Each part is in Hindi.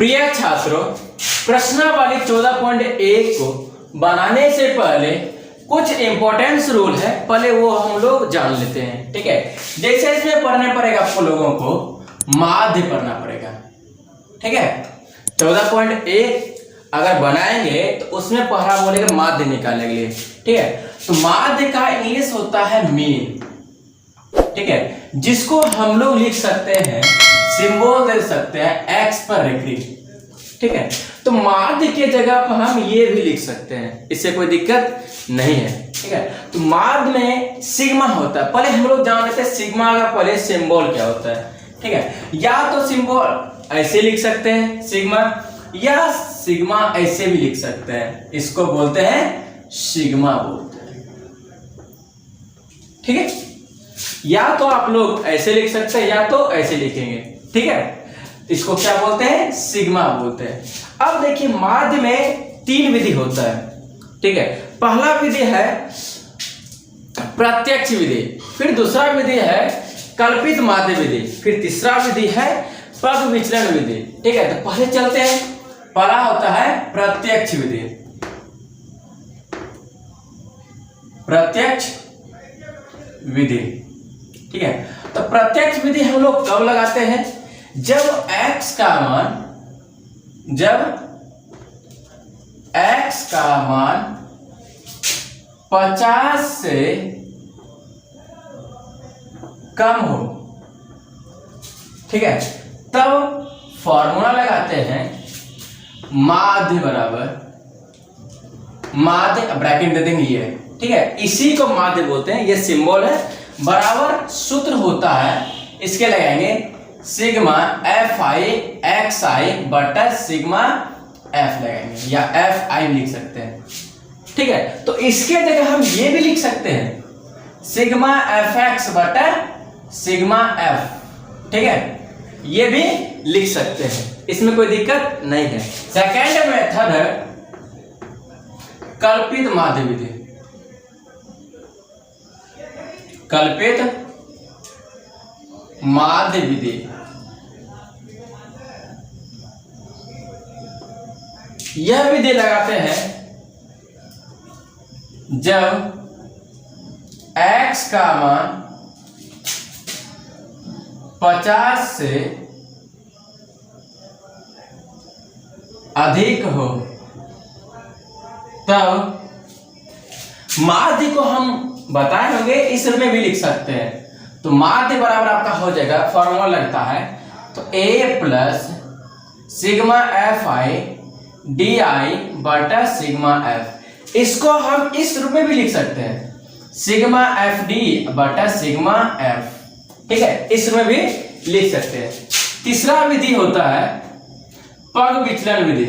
प्रिय छात्रों, प्रश्नावली 14.1 को बनाने से पहले कुछ इंपॉर्टेंस रूल है, पहले वो हम लोग जान लेते हैं। ठीक है, जैसे इसमें पढ़ने पड़ेगा आपको लोगों को माध्य पढ़ना पड़ेगा। ठीक है, 14.1 अगर बनाएंगे तो उसमें पहला बोलेगा माध्य निकालने के लिए। ठीक है, तो माध्य का इंग्लिश होता है मीन। ठीक है, जिसको हम लोग लिख सकते हैं, सिंबल दे सकते हैं x पर रेखी। ठीक है, तो माध्य के जगह पर हम ये भी लिख सकते हैं, इससे कोई दिक्कत नहीं है। ठीक है, तो माध्य में सिग्मा होता है। पहले हम लोग जान लेते हैं सिग्मा का पहले सिंबल क्या होता है। ठीक है, या तो सिंबल ऐसे लिख सकते हैं सिग्मा, या सिग्मा ऐसे भी लिख सकते हैं, इसको बोलते हैं सिग्मा बोलते हैं। ठीक है, या तो आप लोग ऐसे लिख सकते हैं या तो ऐसे लिखेंगे। ठीक है, इसको क्या बोलते हैं, सिग्मा बोलते हैं। अब देखिए माध्य में 3 विधि होता है। ठीक है, पहला विधि है प्रत्यक्ष विधि, फिर दूसरा विधि है कल्पित माध्य विधि, फिर तीसरा विधि है पग विचलन विधि। ठीक है, तो पहले चलते हैं, पहला होता है प्रत्यक्ष विधि। प्रत्यक्ष विधि, ठीक है, तो प्रत्यक्ष विधि हम लोग कब लगाते हैं, जब x का मान 50 से कम हो। ठीक है, तब फॉर्मूला लगाते हैं माध्य बराबर, माध्य ब्रैकेट दे देंगे ये। ठीक है, इसी को माध्य बोलते हैं, ये सिंबल है, बराबर सूत्र होता है, इसके लगाएंगे सिग्मा एफ आई एक्स आई बटा सिग्मा एफ लगाएंगे, या एफ आई लिख सकते हैं। ठीक है, तो इसके जगह हम ये भी लिख सकते हैं सिग्मा एफ एक्स बटा सिग्मा एफ। ठीक है, ये भी लिख सकते हैं, इसमें कोई दिक्कत नहीं है। सेकेंड मेथड है कल्पित माध्य विधि। कल्पित माध्य विधि, यह विधि लगाते हैं जब x का मान 50 से अधिक हो, तब माध्य को हम बताए होंगे इस रूप में भी लिख सकते हैं। तो माध्य बराबर आपका हो जाएगा, फॉर्मूला लगता है तो a plus sigma F I D I बटा सिग्मा एफ। इसको हम इस रूप में भी लिख सकते हैं सिग्मा एफ डी बटा सिग्मा एफ। ठीक है, इस रूप में भी लिख सकते हैं। तीसरा विधि होता है पग विचलन विधि।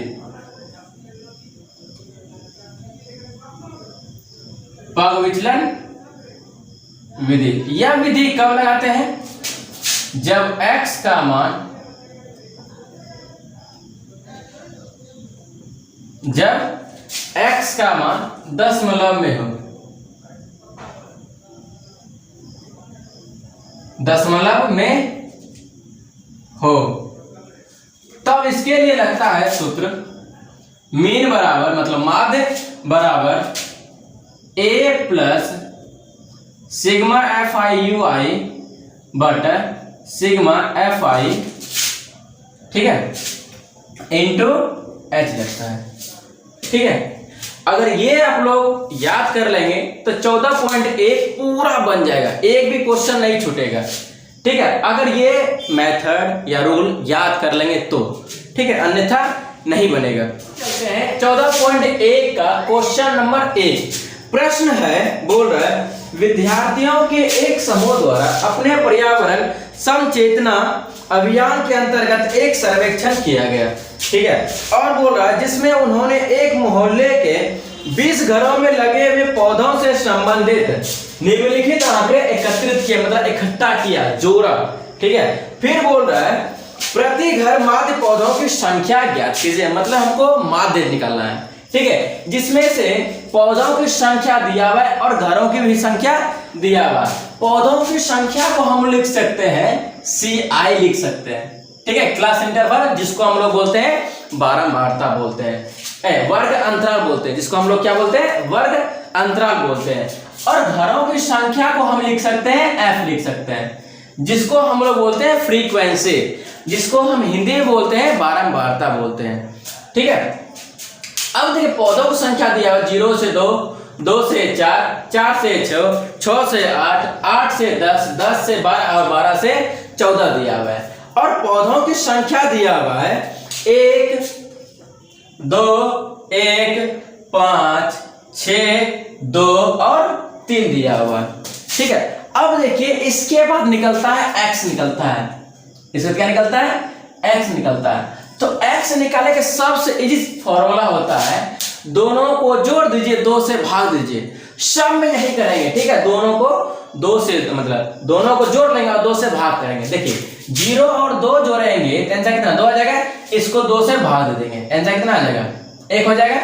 पग विचलन विधि, यह विधि कब लगाते हैं, जब x का मान 10 में हो, 10 में हो, तब इसके लिए लगता है सूत्र मीन बराबर, मतलब माध्य बराबर a plus sigma F I U I बटा सिग्मा एफ आई, ठीक है, इंटू एच लगता है। ठीक है, अगर ये आप लोग याद कर लेंगे तो 14.1 पूरा बन जाएगा, एक भी क्वेश्चन नहीं छूटेगा। ठीक है, अगर ये मेथड या रूल याद कर लेंगे तो, ठीक है, अन्यथा नहीं बनेगा। चलते हैं 14.1 का क्वेश्चन नंबर 1। प्रश्न है, बोल रहा है विद्यार्थियों के एक समूह द्वारा अपने पर्यावरण समचेतना अभियान के अंतर्गत एक सर्वेक्षण किया गया। ठीक है, और बोल रहा है जिसमें उन्होंने एक मोहल्ले के 20 घरों में लगे हुए पौधों से संबंधित निम्नलिखित आंकड़े एकत्रित किए, मतलब इकट्ठा किया, जोड़ा। ठीक है, फिर बोल रहा है प्रति घर माध्य पौधों की संख्या ज्ञात कीजिए, मतलब हमको माध्य निकालना है। ठीक है, जिसमें से पौधों की संख्या दिया हुआ है और घरों की भी संख्या दिया हुआ है। पौधों की संख्या को हम लिख सकते हैं CI लिख सकते हैं। ठीक है, क्लास इंटरवल जिसको हम लोग बोलते हैं बारंबारता बोलते हैं, वर्ग अंतराल बोलते हैं, जिसको हम लोग क्या बोलते हैं, वर्ग अंतराल बोलते हैं। और घरों की संख्या को हम लिख सकते हैं एफ लिख सकते हैं, जिसको हम लोग बोलते हैं फ्रीक्वेंसी, जिसको हम हिंदी में बोलते हैं बारंबारता बोलते हैं। ठीक है, अब देखिए पौधों की संख्या दिया हुआ 0 से 2, 2 से 4, 4 से 6, 6 से 8, 8 से 10, 10 से 12 और 12 से 14 दिया हुआ है। और पौधों की संख्या दिया हुआ है 1, 2, 1, 5, 6, 2 और 3 दिया हुआ है। ठीक है, अब देखिए इसके बाद निकलता है x निकलता है, इसका क्या निकलता है, x निकलता है। तो x निकाले के सबसे इजी फॉर्मूला होता है दोनों को जोड़ दीजिए, 2 से भाग दीजिए, सब में यही करेंगे। ठीक है, दोनों को 2 से मतलब दोनों को जोड़ लेंगे और 2 से भाग करेंगे। देखिए 0 और 2 जोड़ेंगे तो आंसर कितना 2 आ जाएगा, इसको 2 से भाग दे देंगे, आंसर कितना आ जाएगा 1 हो जाएगा,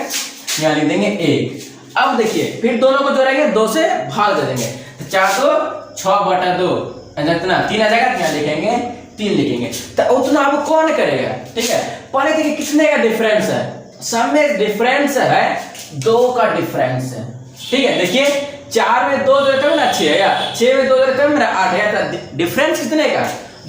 यहाँ लिख देंगे 1। अब देखिए फिर दोनों को जोड़ेंगे 2 से भाग दे देंगे, 4 2 6/2 आंसर कितना 3 आ जाएगा, यहाँ लिखेंगे 3 लिखेंगे। तो उतना अब कौन करेगा। ठीक है, पहले देखिए कितने का डिफरेंस है, सब में डिफरेंस है 2 का डिफरेंस है। ठीक है, देखिए 4 में 2 जोड़ते हैं ना 6 है, 6 में 2 जोड़ते हैं मेरा 8 है, तो डिफरेंस कितने का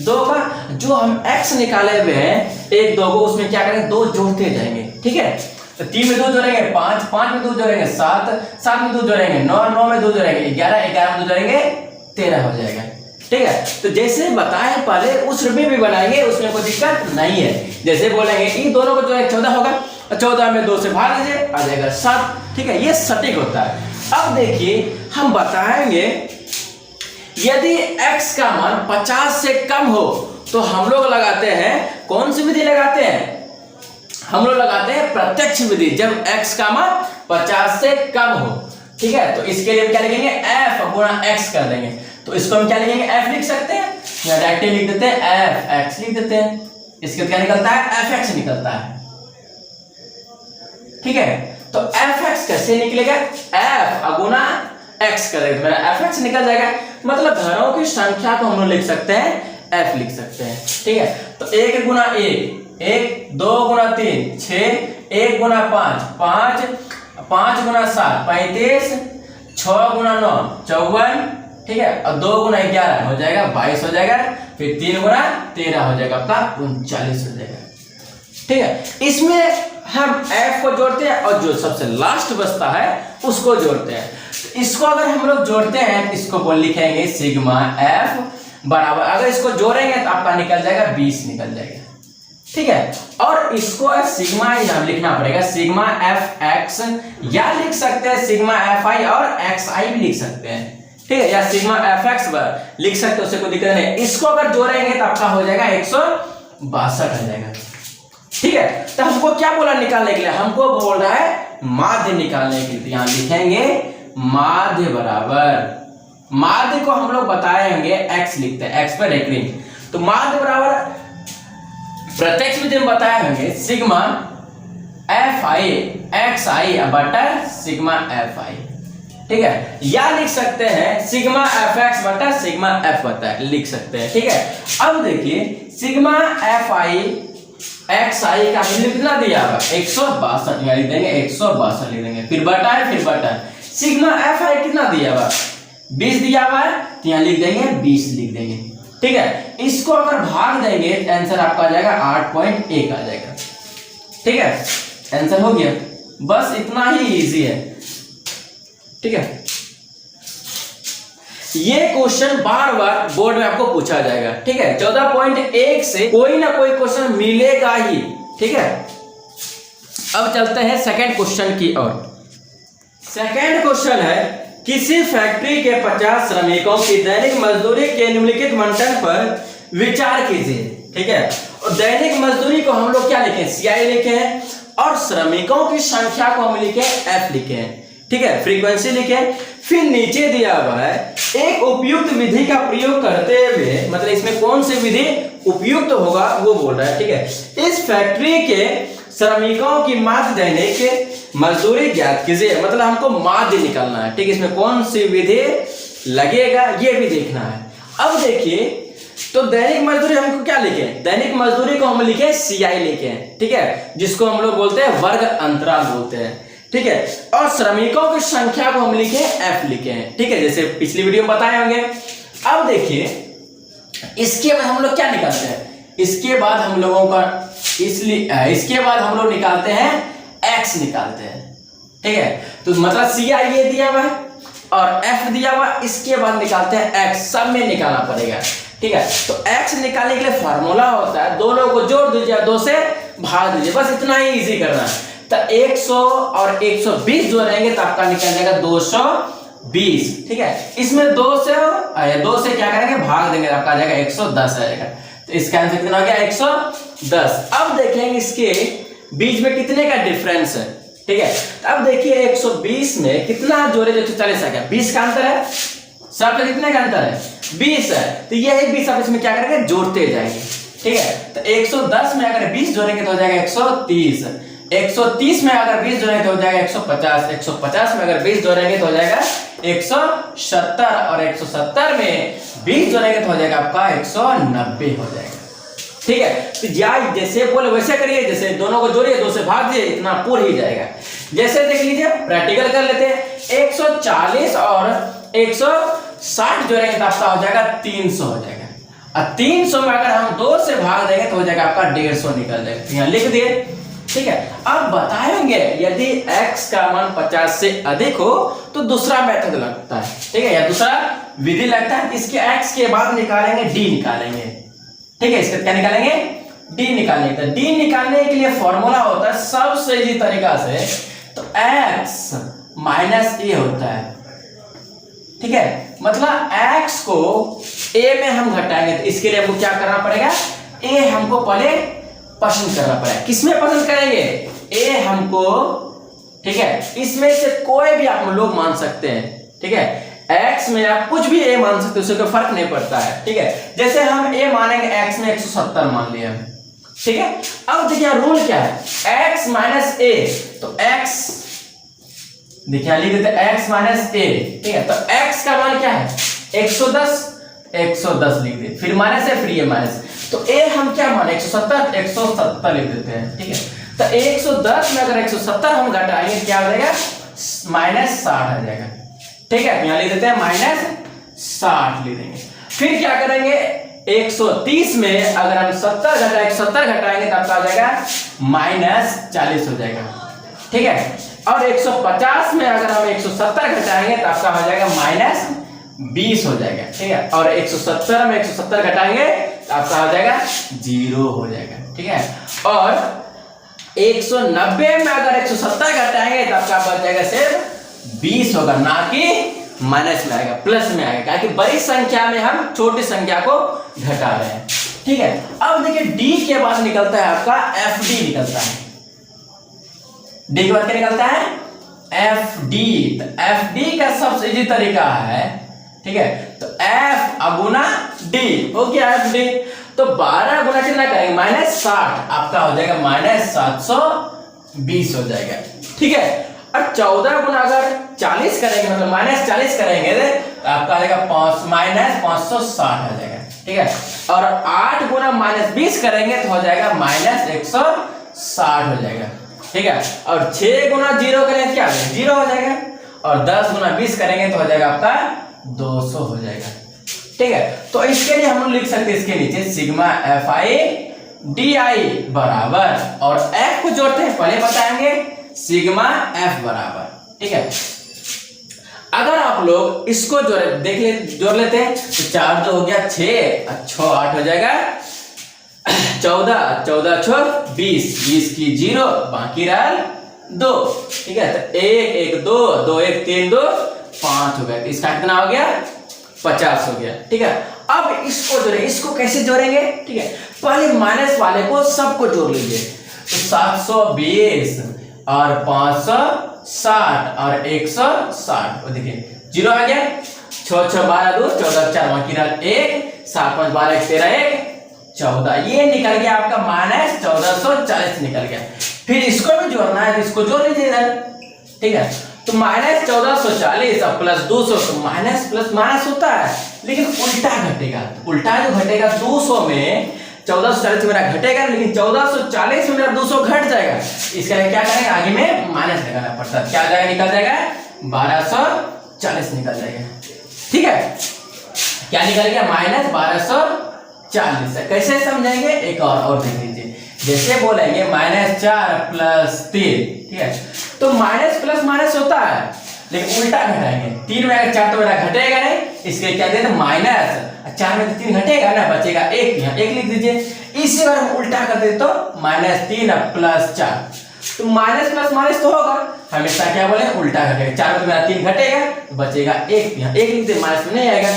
2 का। जो हम x निकाले हुए हैं 1 2 को, उसमें क्या करेंगे 2 जोड़ते जाएंगे। ठीक है, तो 3 में 2 जोड़ेंगे 5, 5 में 2 जोड़ेंगे 7, 7 में 2 जोड़ेंगे 9, 9 में 2 जोड़ेंगे 11, 11 में 2 जोड़ेंगे 13 हो जाएगा। ठीक है, तो जैसे बताए पहले उस रूप में भी बनाएंगे, उसमें कोई दिक्कत नहीं है। जैसे बोलेंगे इन दोनों को जो है 14 होगा, 14 में 2 से भाग दीजिए आ जाएगा 7। ठीक है, ये सटीक होता है। अब देखिए हम बताएंगे यदि x का मान 50 से कम हो तो हम लोग लगाते हैं कौन सी विधि लगाते हैं, हम लोग लगाते हैं प्रत्यक्ष विधि, जब x का मान 50 से कम हो। ठीक है, तो इसके लिए हम क्या लिखेंगे f गुणा x कर देंगे, तो इसको हम क्या लिखेंगे f लिख सकते हैं, या डायरेक्टली लिख देते हैं f(x) लिख देते हैं, इसका क्या निकलता है f(x) निकलता है। ठीक है, तो f(x) कैसे निकलेगा, f गुणा x करेंगे मेरा f(x) निकल जाएगा। मतलब घरों की संख्या को हम लोग लिख सकते हैं f लिख सकते हैं। ठीक है, तो 1 गुणा 1 1, 2 गुणा 3 6, 1 गुणा 5 5, 5 गुणा 7 35, 6 गुणा 9 54, ठीक है, और 2 गुणा 11 हो जाएगा 22 हो जाएगा, फिर 3 गुणा 13 हो जाएगा आपका 39 हो जाएगा। ठीक है, इसमें हम f को जोड़ते हैं और जो सबसे लास्ट बचता है उसको जोड़ते हैं। तो इसको अगर हम लोग जोड़ते हैं इसको बोल लिखेंगे सिग्मा f बराबर, अगर इसको जोड़ेंगे तो आपका निकल जाएगा 20 निकल जाएगा। ठीक है, और इसको सिग्मा यहाँ लिखना पड़ेगा सिग्मा f(x) या लिख सकते हैं सिग्मा fi और xi भी लिख सकते हैं। ठीक है, या सिग्मा f(x) लिख सकते हैं, उससे कोई दिक्कत नहीं। इसको अगर जोड़ेंगे तो आपका हो जाएगा 162 हो जाएगा। ठीक है, तो हमको क्या बोला निकालने के लिए, हमको बोल रहा है माध्य निकालने के लिए। तो यहाँ लिखेंगे माध्य बराबर, माध्य को हम लोग बताएंगे x लिखते हैं, x पर रेकरिंग। तो माध्य बराबर प्रत्यक्ष विधि में बताए होंगे सिग्मा fi xi बटा सिग्मा fi। ठीक है, या लिख सकते हैं सिग्मा fx बटा सिग्मा f बता लिख सकते हैं। ठीक है, अब देखिए सिग्मा fi xi का वैल्यू कितना दिया हुआ 162, यहाँ लिख देंगे 162 लिख देंगे, फिर बटा है फिर बटा है। सिग्मा fi कितना दिया हुआ 20 दिया हुआ है, तो यहाँ लिख देंगे 20 लिख देंगे। ठीक है, इसको अगर भाग देंगे तो आंसर आपका आ जाएगा 8.1 आ जाएगा। ठीक है, आंसर हो गया, बस इतना ही इजी है। ठीक है, ये क्वेश्चन बार बार बोर्ड में आपको पूछा जाएगा। ठीक है, 14.1 से कोई ना कोई क्वेश्चन मिलेगा ही। ठीक है, अब चलते हैं सेकंड क्वेश्चन की ओर। सेकंड क्वेश्चन है किसी फैक्ट्री के 50 श्रमिकों की दैनिक मजदूरी के निम्नलिखित मंटन पर विचार कीजिए। ठीक है, और दैनिक मजदूरी को हम लोग क्या लिखे CI लिखे हैं, और श्रमिकों की संख्या को हम लिखे F लिखे हैं। ठीक है, फ्रीक्वेंसी लिखे, फिर नीचे दिया हुआ है एक उपयुक्त विधि का प्रयोग करते हुए, मतलब इसमें कौन सी विधि उपयुक्त होगा वो बोल रहा है। ठीक है, इस फैक्ट्री के श्रमिकों की माध्य दैनिक मजदूरी ज्ञात कीजिए, मतलब हमको माध्य निकालना है। ठीक है, इसमें कौन सी विधि लगेगा ये भी देखना है। अब देखिए तो दैनिक मजदूरी हमको क्या लिखे, दैनिक मजदूरी को हम लिखे CI लिखे हैं, ठीक है, जिसको हम लोग बोलते हैं वर्ग अंतराल बोलते हैं, ठीक है। और श्रमिकों की संख्या को हम लिखे F लिखे हैं, ठीक है, जैसे पिछली वीडियो में बताए होंगे। अब देखिए इसके बाद हम लोग क्या निकालते हैं, इसके बाद हम लोगों का इसके बाद हम लोग निकालते हैं X निकालते हैं, ठीक है। तो मतलब CI ये दिया हुआ है और F दिया हुआ, इसके बाद निकालते हैं X, सब में निकालना पड़ेगा, ठीक है। तो X निकालने के लिए फार्मूला होता है, दोनों को जोड़ दीजिए, 2 से भाग दीजिए, बस इतना ही इजी करना है। तो 100 और 120 जोड़ेंगे तो आपका निकल जाएगा 220, ठीक है। इसमें 2 से क्या करेंगे, भाग देंगे, आपका आ जाएगा 110 आएगा। तो इसका आंसर कितना हो गया, 110। अब देखेंगे इसके बीच में कितने का डिफरेंस है, ठीक है। अब देखिए 120 में कितना जोड़े जो 40 आ गया, 20 का अंतर है, सब में कितने का अंतर है, 20 है। तो यही 20 आप इसमें क्या करेंगे, जोड़ते जाएंगे, ठीक है। तो 110 में अगर 20 जोड़ेंगे तो हो जाएगा 130, 130 में अगर 20 जोड़ेंगे तो हो जाएगा 150, 150 में अगर 20 जोड़ेंगे तो हो जाएगा 170, और 170 में 20 जोड़ेंगे तो हो जाएगा आपका 190 हो जाएगा, ठीक है। तो जैसे बोले वैसे करिए, जैसे दोनों को जोड़िए, 2 से भाग दिए, इतना पूरा ही जाएगा। जैसे देख लीजिए प्रैक्टिकल कर लेते हैं, 140 और 160 जोड़ेंगे तो आपका हो जाएगा 300 हो जाएगा, और 300 में अगर हम 2 से भाग देंगे तो हो जाएगा आपका 150 निकल जाएगा, यहाँ लिख दिए, ठीक है। अब बताएंगे यदि x का मान 50 से अधिक हो तो दूसरा मेथड लगता है, ठीक है, या दूसरा विधि लगता है। इसके x के बाद निकालेंगे d निकालेंगे, ठीक है। इसका क्या निकालेंगे, d निकालेंगे। तो d निकालने के लिए फॉर्मूला होता है सबसे इजी तरीका से, तो x माइनस a होता है, ठीक है। मतलब x को a में हम घटाएंगे, तो इसके लिए हमको क्या करना पड़ेगा, a हमको पहले पसंद करना पड़ेगा। किसमें पसंद करेंगे, a हमको, ठीक है, इसमें से कोई भी आप लोग मान सकते हैं, ठीक है। x में आप कुछ भी a मान सकते हो, उससे कोई फर्क नहीं पड़ता है, ठीक है। जैसे हम a मानेंगे, x में 170 मान लिया, ठीक है। अब देखिए रूल क्या है, x माइनस a, तो x देखिए लिख देते x माइनस a, ठीक है। तो x का मान क्या है, 110 लिख दे, फिर माइनस है, फिर ये माइनस, तो a हम क्या माने, 170 लिख देते हैं, ठीक है। तो 110 में अगर 170 हम घटाएंगे क्या हो जाएगा, -60 आ जाएगा, ठीक है। यहाँ लिख देते हैं -60 लिख देंगे। फिर क्या करेंगे, 130 में अगर हम 70 घटाएंगे तो आपका आ जाएगा -40 हो जाएगा, ठीक है। और 150 में अगर हम 170 घटाएंगे तो आपका हो जाएगा -20 हो जाएगा, ठीक है। और 170 में 170 घटाएंगे तो आपका हो जाएगा 0 हो जाएगा, ठीक है। और 190 में अगर 170 घटाएंगे तो आपका बच जाएगा सिर्फ 20 होगा, ना कि माइनस में आएगा, प्लस में आएगा, क्योंकि बड़ी संख्या में हम छोटी संख्या को घटा रहे हैं, ठीक है। अब देखिए d के बाद निकलता है आपका FD निकलता है, d के बाद क्या निकलता है, FD। तो FD का सबसे इजी तरीका है, ठीक है। तो F गुना D हो गया FD। तो 12 गुना कितना करेंगे, -60, आपका हो जाएगा -720 हो जाएगा, ठीक है। और 14 गुना अगर 40 करेंगे, मतलब -40 करेंगे तो आपका आ जाएगा -560 आ जाएगा, ठीक है। और 8 गुना -20 करेंगे तो हो जाएगा -160 हो जाएगा, ठीक है। और 6 गुना 0 करेंगे क्या 0 हो जाएगा, और 10 गुना 20 करेंगे तो हो जाएगा आपका 200 हो जाएगा, ठीक है। तो इसके लिए हम लोग लिख सकते हैं इसके नीचे सिग्मा FI/DI बराबर, और F को जोड़ते हैं, पहले बताएंगे सिग्मा F बराबर, ठीक है। अगर आप लोग इसको जोड़ लेते हैं तो 4 जो हो गया 6, 6 8 हो जाएगा 14, 14 6 20, 20 की 0, बाकी रहा 2, ठीक है। तो 1 1 2 2 1 3 2 5 हो गया, इसका कितना हो गया 50 हो गया, ठीक है। अब इसको जोड़े, इसको कैसे जोड़ेंगे, ठीक है। पहले माइनस वाले को सबको जोड़ लीजिए, तो 720 और 560 और 160, और देखिए 0 आ गया, 6 6 12 2 14 4, बाकी रहा 1, 7 5 12 13 1 14, ये निकल गया आपका -1440 निकल गया। फिर इसको भी जोड़ना है, इसको जोड़ लीजिए इधर, ठीक है। तो माइनस 1440 और प्लस 200, तो माइनस प्लस माइनस होता है, लेकिन उल्टा घटेगा। उल्टा जो घटेगा 200 में 1440 मेरा घटेगा, लेकिन 1440 में मेरा 200 घट जाएगा। इसके लिए क्या करेंगे, आगे में माइनस लगाना पड़ता है। क्या जाएगा, निकल जाएगा 1240 निकल जाएगा। ठीक है, क्या निकल गया, माइनस 1240। कैसे समझेंगे, एक और देख लीजिए। जैसे बोलेंगे -4 प्लस 3, ठीक है, तो माइनस प्लस माइनस होता है, लेकिन उल्टा घटाएंगे। 3 में अगर 4 तो मेरा घटेगा नहीं, इसके क्या देते माइनस, 4 में 3 घटेगा ना, बचेगा 1, यहाँ 1 लिख दीजिए। इसी बार हम उल्टा कर देते तो -3 प्लस 4, तो माइनस प्लस माइनस तो होगा, हमेशा क्या बोले उल्टा घटेगा। 4 में तो मेरा 3 घटेगा, बचेगा 1, यहाँ 1 लिख दे, माइनस में नहीं आएगा।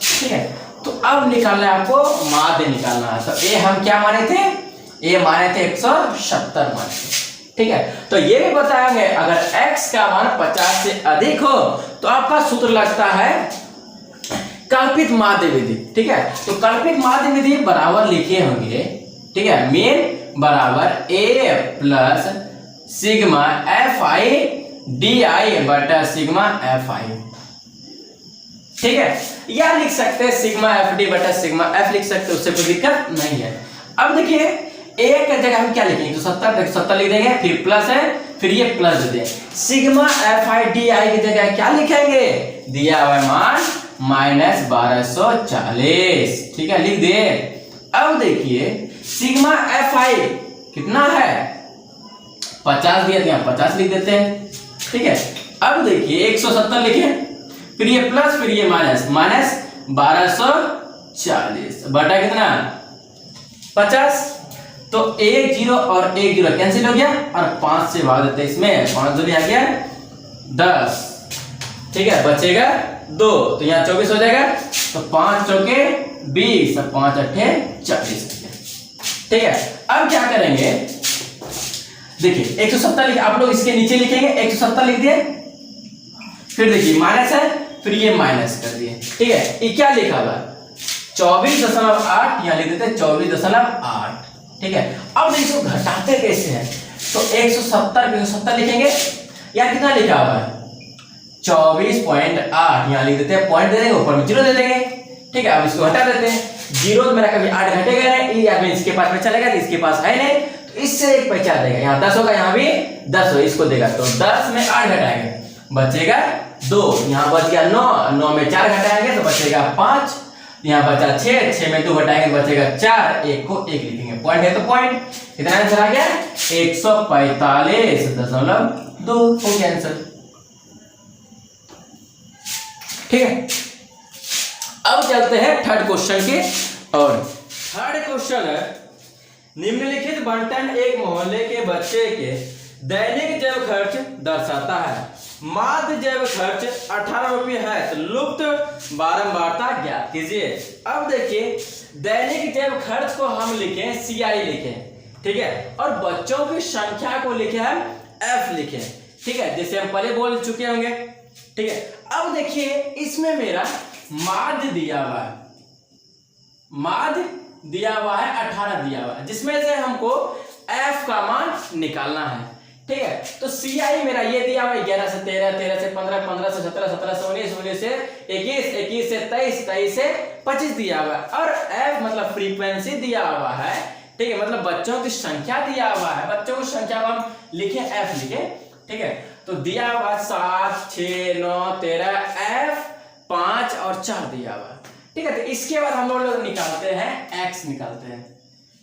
ठीक है, तो अब निकालना है आपको माध्य निकालना है। तो ए हम क्या माने थे, ये माने थे 170 माने थे। ठीक है, तो ये भी बताएंगे अगर x का मान 50 से अधिक हो तो आपका सूत्र लगता है कल्पित माध्य विधि। ठीक है, तो कल्पित माध्य विधि बराबर लिखे होंगे। ठीक है, मीन बराबर a plus sigma F I D I बटा सिग्मा एफ आई। ठीक है, या लिख सकते हैं सिग्मा एफ डी बटा सिग्मा एफ लिख सकते हैं, उससे कोई दिक्कत नहीं है। अब देखिए एक जगह हम क्या लिखेंगे, तो 70 लिख देंगे, फिर प्लस है, फिर ये प्लस दे देंगे। सिग्मा एफ आई डी आई की जगह क्या लिखेंगे, दिया हुआ मान -1240। ठीक है, लिख दिए। अब देखिए सिग्मा एफ आई कितना है, 50 दिया था, 50 लिख देते हैं। ठीक है, अब देखिए 170 लिखे, फिर ये प्लस, फिर ये माइनस, -1240 बटा कितना 50, तो 1 0 और 1 0 कैंसिल हो गया, और 5 से भाग देते हैं इसमें, 5 दूनी आ गया 10। ठीक है, बचेगा 2, तो यहाँ 24 हो जाएगा, तो 5 चौके 20 और 5 अट्ठे 40। ठीक है, अब क्या करेंगे, देखिए 170 लिखे, आप लोग इसके नीचे लिखेंगे 170 लिख दिए, फिर देखिए माइनस है, फिर ये माइनस कर दिए। ठीक है, ये क्या लिखा हुआ 24.8, यहाँ लिख देते हैं 24.8। ठीक है, अब इसको घटाते कैसे हैं, तो 170 पे 170 लिखेंगे, या कितना लिखा हुआ है 24.8, यहाँ लिख देते हैं, पॉइंट दे देंगे, ऊपर में 0 दे देंगे। ठीक है, अब इसको हटा देते हैं, 0 तो मेरा कभी 8 घटेगा नहीं, ये आदमी इसके पास में चलेगा, तो इसके पास है नहीं, तो इससे एक पहचा देगा, यहाँ 10 होगा, यहाँ भी 10 हो, इसको देगा, तो 10 में 8 घटाएंगे, बचेगा 2, यहाँ बच गया 9, 9 में 4 घटाएंगे तो बचेगा 5, यहाँ बचा 6, 6 में 2 घटाएंगे बचेगा 4, 1 को 1 लिखेंगे, पॉइंट है तो पॉइंट। कितना आंसर आ गया 145.2 हो गया आंसर। ठीक है, अब चलते हैं थर्ड क्वेश्चन के। और थर्ड क्वेश्चन है, निम्नलिखित बंटन एक मोहल्ले के बच्चे के दैनिक जैव खर्च दर्शाता है। माध्य जैव खर्च 18 रुपये है, तो लुप्त बारंबारता ज्ञात कीजिए। अब देखिए दैनिक जैव खर्च को हम लिखें CI लिखें, ठीक है, और बच्चों की संख्या को लिखे हम F लिखें। ठीक है, जैसे हम पहले बोल चुके होंगे। ठीक है, अब देखिए इसमें मेरा माध्य दिया हुआ है, माध्य दिया हुआ है 18 दिया हुआ है, जिसमें से हमको F का मान निकालना है। ठीक है, तो CI मेरा ये दिया हुआ है 11 से 13, 13 से 15, 15 से 17, 17 से 19, 19 से 21, 21 से 23, 23 से 25 दिया हुआ है, और F मतलब फ्रीक्वेंसी दिया हुआ है। ठीक है, मतलब बच्चों की संख्या दिया हुआ है, बच्चों की संख्या को हम लिखे F लिखे। ठीक है, तो दिया हुआ 7, 6, 9, 13, F 5 और 4 दिया हुआ है। ठीक है, तो इसके बाद हम लोग निकालते हैं X निकालते हैं।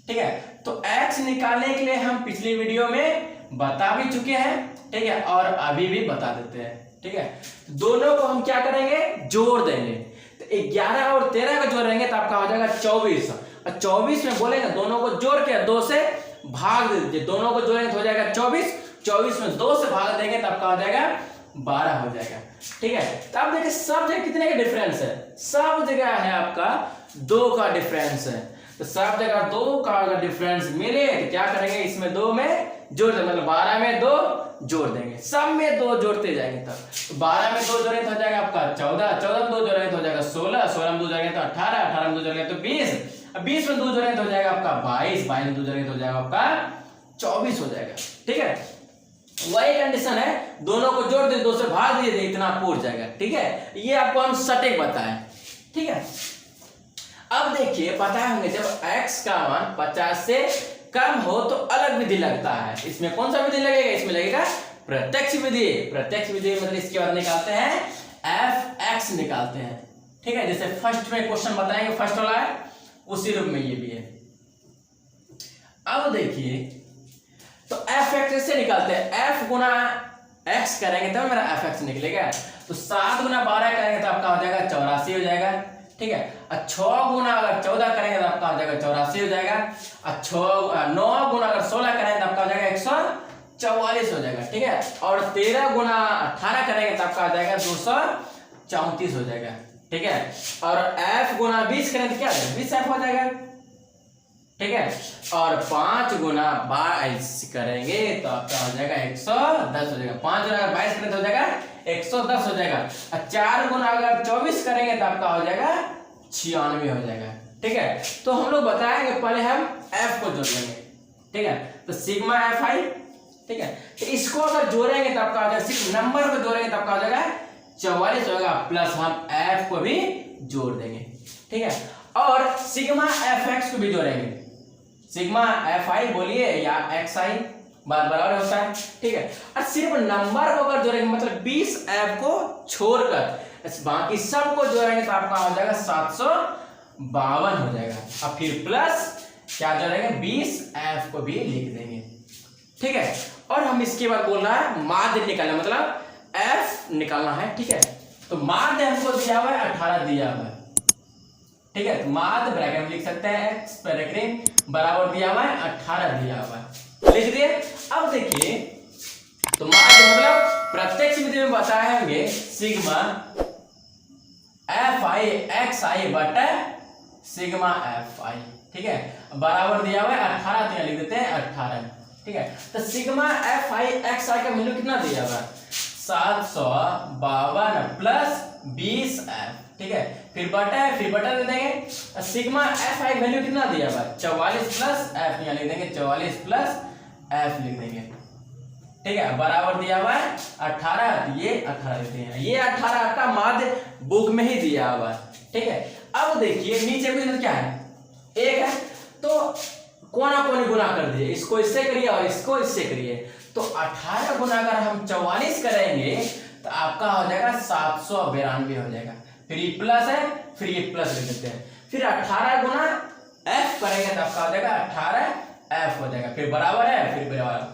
ठीक है, तो X निकालने के लिए हम पिछली वीडियो में बता भी चुके हैं। ठीक है, और अभी भी बता देते हैं। ठीक है, दोनों को हम क्या करेंगे, जोड़ देंगे, तो 11 और 13 को जोड़ेंगे तो आपका हो जाएगा 24, और 24 में बोलेंगे दोनों को जोड़ के 2 से भाग दे दीजिए, दोनों को जोड़ेंगे तो हो जाएगा 24, 24 में 2 से भाग देंगे तो आपका हो जाएगा 12 हो जाएगा। ठीक है, तो आप देखिए सब जगह कितने का डिफरेंस है, सब जगह है आपका 2 का डिफरेंस है, तो सब जगह 2 का अगर डिफरेंस मिले तो क्या करेंगे, इसमें 2 में जोड़ देंगे, मतलब 12 में 2 जोड़ देंगे, सब में 2 जोड़ते जाएंगे, तब तो 12 में 2 जोड़ेंगे तो हो जाएगा आपका 14, 14 में 2 जोड़ेंगे तो हो जाएगा 16, 16 में 2 जोड़ेंगे तो 18, 18 में 2 जोड़ेंगे तो 20, 20 में 2 जोड़ेंगे तो हो जाएगा आपका 22, 22 में 2 जोड़ेंगे तो हो जाएगा आपका 24 हो जाएगा। ठीक है, वही कंडीशन है, दोनों को जोड़ दे, 2 से भाग दिए, इतना पूर जाएगा। ठीक है, ये आपको हम सटीक बताएं। ठीक है, अब देखिए बताए होंगे जब x का मान 50 से कम हो तो अलग विधि लगता है। इसमें कौन सा विधि लगेगा? इसमें लगेगा प्रत्यक्ष विधि। प्रत्यक्ष विधि मतलब इसके बाद निकालते हैं f(x) निकालते हैं। ठीक है, जैसे फर्स्ट में क्वेश्चन बताएंगे, फर्स्ट वाला है उसी रूप में ये भी है। अब देखिए तो f(x) से निकालते हैं, f गुना x करेंगे तब मेरा f(x) निकलेगा। तो 7 गुना 12 करेंगे तो आपका हो जाएगा 84 हो जाएगा। ठीक है, और 6 गुना अगर 14 करेंगे तो आपका हो जाएगा 84 हो जाएगा। और 9 गुना अगर 16 करेंगे तो आपका हो जाएगा 144 हो जाएगा। ठीक है, और 13 गुना 18 करेंगे तो आपका हो जाएगा 234 हो जाएगा। ठीक है, और f गुना 20 करेंगे तो क्या हो जाएगा? 20f हो जाएगा। ठीक है, और 5 गुना 22 करेंगे तो आपका हो जाएगा 110 हो जाएगा। 5 गुना 22 करेंगे तो हो जाएगा 110 हो जाएगा। और 4 गुना अगर 24 करेंगे तो आपका हो जाएगा 96 हो जाएगा। ठीक है, तो हम लोग बताएंगे, पहले हम f को जोड़ लेंगे। ठीक है, तो सिग्मा fi। ठीक है, तो इसको अगर जोड़ेंगे तो आपका हो जाएगा, सिर्फ नंबर को जोड़ेंगे तो आपका हो जाएगा 44 होगा, प्लस हम f को भी जोड़ देंगे। ठीक है, और सिग्मा fx को भी जोड़ेंगे। सिग्मा fi बोलिए या xi बात बराबर होता है। ठीक है, और सिर्फ नंबर को अगर जोड़ेंगे मतलब 20f को छोड़कर बाकी सब को जोड़ेंगे तो आपका हो जाएगा 752 हो जाएगा। अब फिर प्लस क्या जोड़ेंगे? 20f को भी लिख देंगे। ठीक है, और हम इसके बाद बोल रहा है माध्य निकालना, मतलब f निकालना है। ठीक है, तो माध्य हमको दिया हुआ है 18 दिया हुआ है। ठीक है, तो माध्य ब्रैकेट में लिख सकते हैं x ब्रैकेट बराबर दिया हुआ है 18 दिया हुआ है, लिख दिए। अब देखिए तो माध्य मतलब प्रत्यक्ष विधि में बताए होंगे सिग्मा fi xi बटा सिग्मा fi। ठीक है, बराबर दिया हुआ है 18, तो लिख देते हैं 18। ठीक है, तो सिग्मा fi xi का वैल्यू कितना दिया हुआ है? 752 प्लस 20f। ठीक है, फिर बटा दे देंगे। सिग्मा fi वैल्यू कितना दिया हुआ है? 44 प्लस f, यहाँ लिख देंगे 44 प्लस f लिख देंगे। ठीक है, बराबर दिया हुआ है 18, ये 18 देते हैं, ये 18 आपका माध्य बुक में ही दिया हुआ है। ठीक है, अब देखिए नीचे भी क्या है? 1 है, तो कोना कोनी गुना कर दिए, इसको इससे करिए और इसको इससे करिए, तो 18 गुना अगर हम 44 करेंगे तो आपका हो जाएगा 792 हो जाएगा। फिर ये प्लस है, फिर ये प्लस लिख देते हैं, फिर 18 गुना f करेंगे तो आपका हो जाएगा 18f हो जाएगा। फिर बराबर है, फिर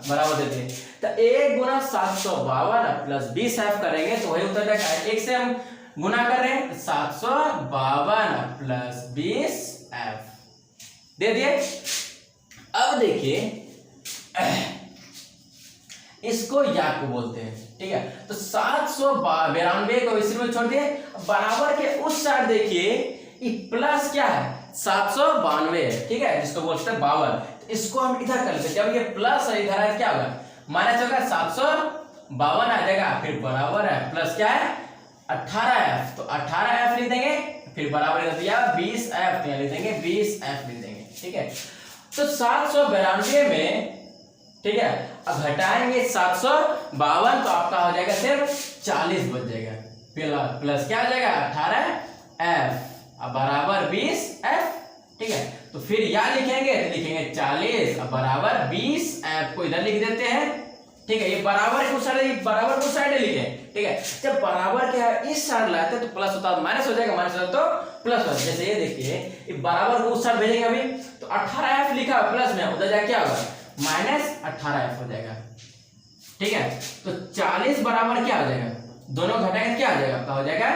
बराबर देते हैं, तो 1 गुना 752 प्लस 20f करेंगे तो वही उत्तर जाएगा। 1 से हम गुना कर रहे हैं, 752 प्लस 20f दे दिए। अब देखिए इसको याक को बोलते हैं। ठीक है, तो 792 को इसी में छोड़ दिए, बराबर के उस साइड देखिए ये प्लस क्या है? 792 है। ठीक है, जिसको बोलते हैं 52, तो इसको हम इधर कर लेते हैं। जब ये प्लस है इधर है, क्या होगा? माइनस होगा, 752 आ जाएगा। फिर बराबर है, प्लस क्या है? 18f, तो 18f लिख देंगे, फिर बराबर कर दिया 20f, तो लिख देंगे 20f लिख देंगे। ठीक है, तो 792 में, ठीक है, अब घटाएंगे 752 तो आपका हो जाएगा सिर्फ 40 बच जाएगा। प्लस क्या हो जाएगा? 18f अब बराबर 20f। ठीक है, तो फिर यहाँ लिखेंगे तो लिखेंगे 40 अब बराबर 20f को इधर लिख देते हैं। ठीक है, ये बराबर के उस साइड, बराबर को साइड लिखे। ठीक है, जब बराबर के इस साइड लाते तो प्लस होता है, माइनस हो जाएगा, माइनस होता तो प्लस हो। जैसे ये देखिए, ये बराबर को उस साइड भेजेंगे अभी, तो 18f लिखा है प्लस में, उधर जाके क्या होगा? माइनस 18f हो जाएगा। ठीक है, तो 40 बराबर क्या हो जाएगा? दोनों घटाएंगे क्या हो जाएगा? आपका हो जाएगा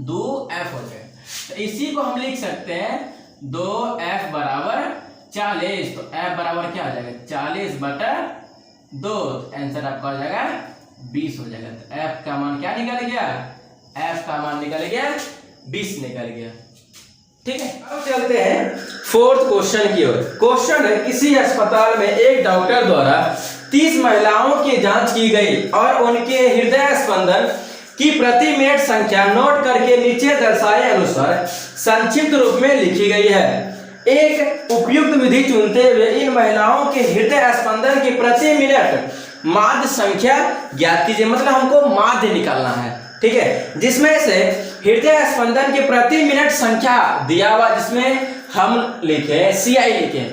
2f हो जाएगा। तो इसी को हम लिख सकते हैं 2f बराबर 40, तो f बराबर क्या हो जाएगा? 40 बटा 2, आंसर आपका हो जाएगा 20 हो जाएगा। तो f का मान क्या निकल गया? f का मान निकल गया 20 निकल गया। ठीक है, अब चलते हैं फोर्थ क्वेश्चन की ओर। क्वेश्चन है, किसी अस्पताल में एक डॉक्टर द्वारा 30 महिलाओं की जांच की गई और उनके हृदय स्पंदन की प्रति मिनट संख्या नोट करके नीचे दर्शाए अनुसार संक्षिप्त रूप में लिखी गई है। एक उपयुक्त विधि चुनते हुए इन महिलाओं के हृदय स्पंदन की प्रति मिनट माध्य संख्या ज्ञात कीजिए, मतलब हमको माध्य निकालना है, ठीक है, जिसमें से हृदय स्पंदन के प्रति मिनट संख्या दिया हुआ, जिसमें हम लिखे CI लिखे,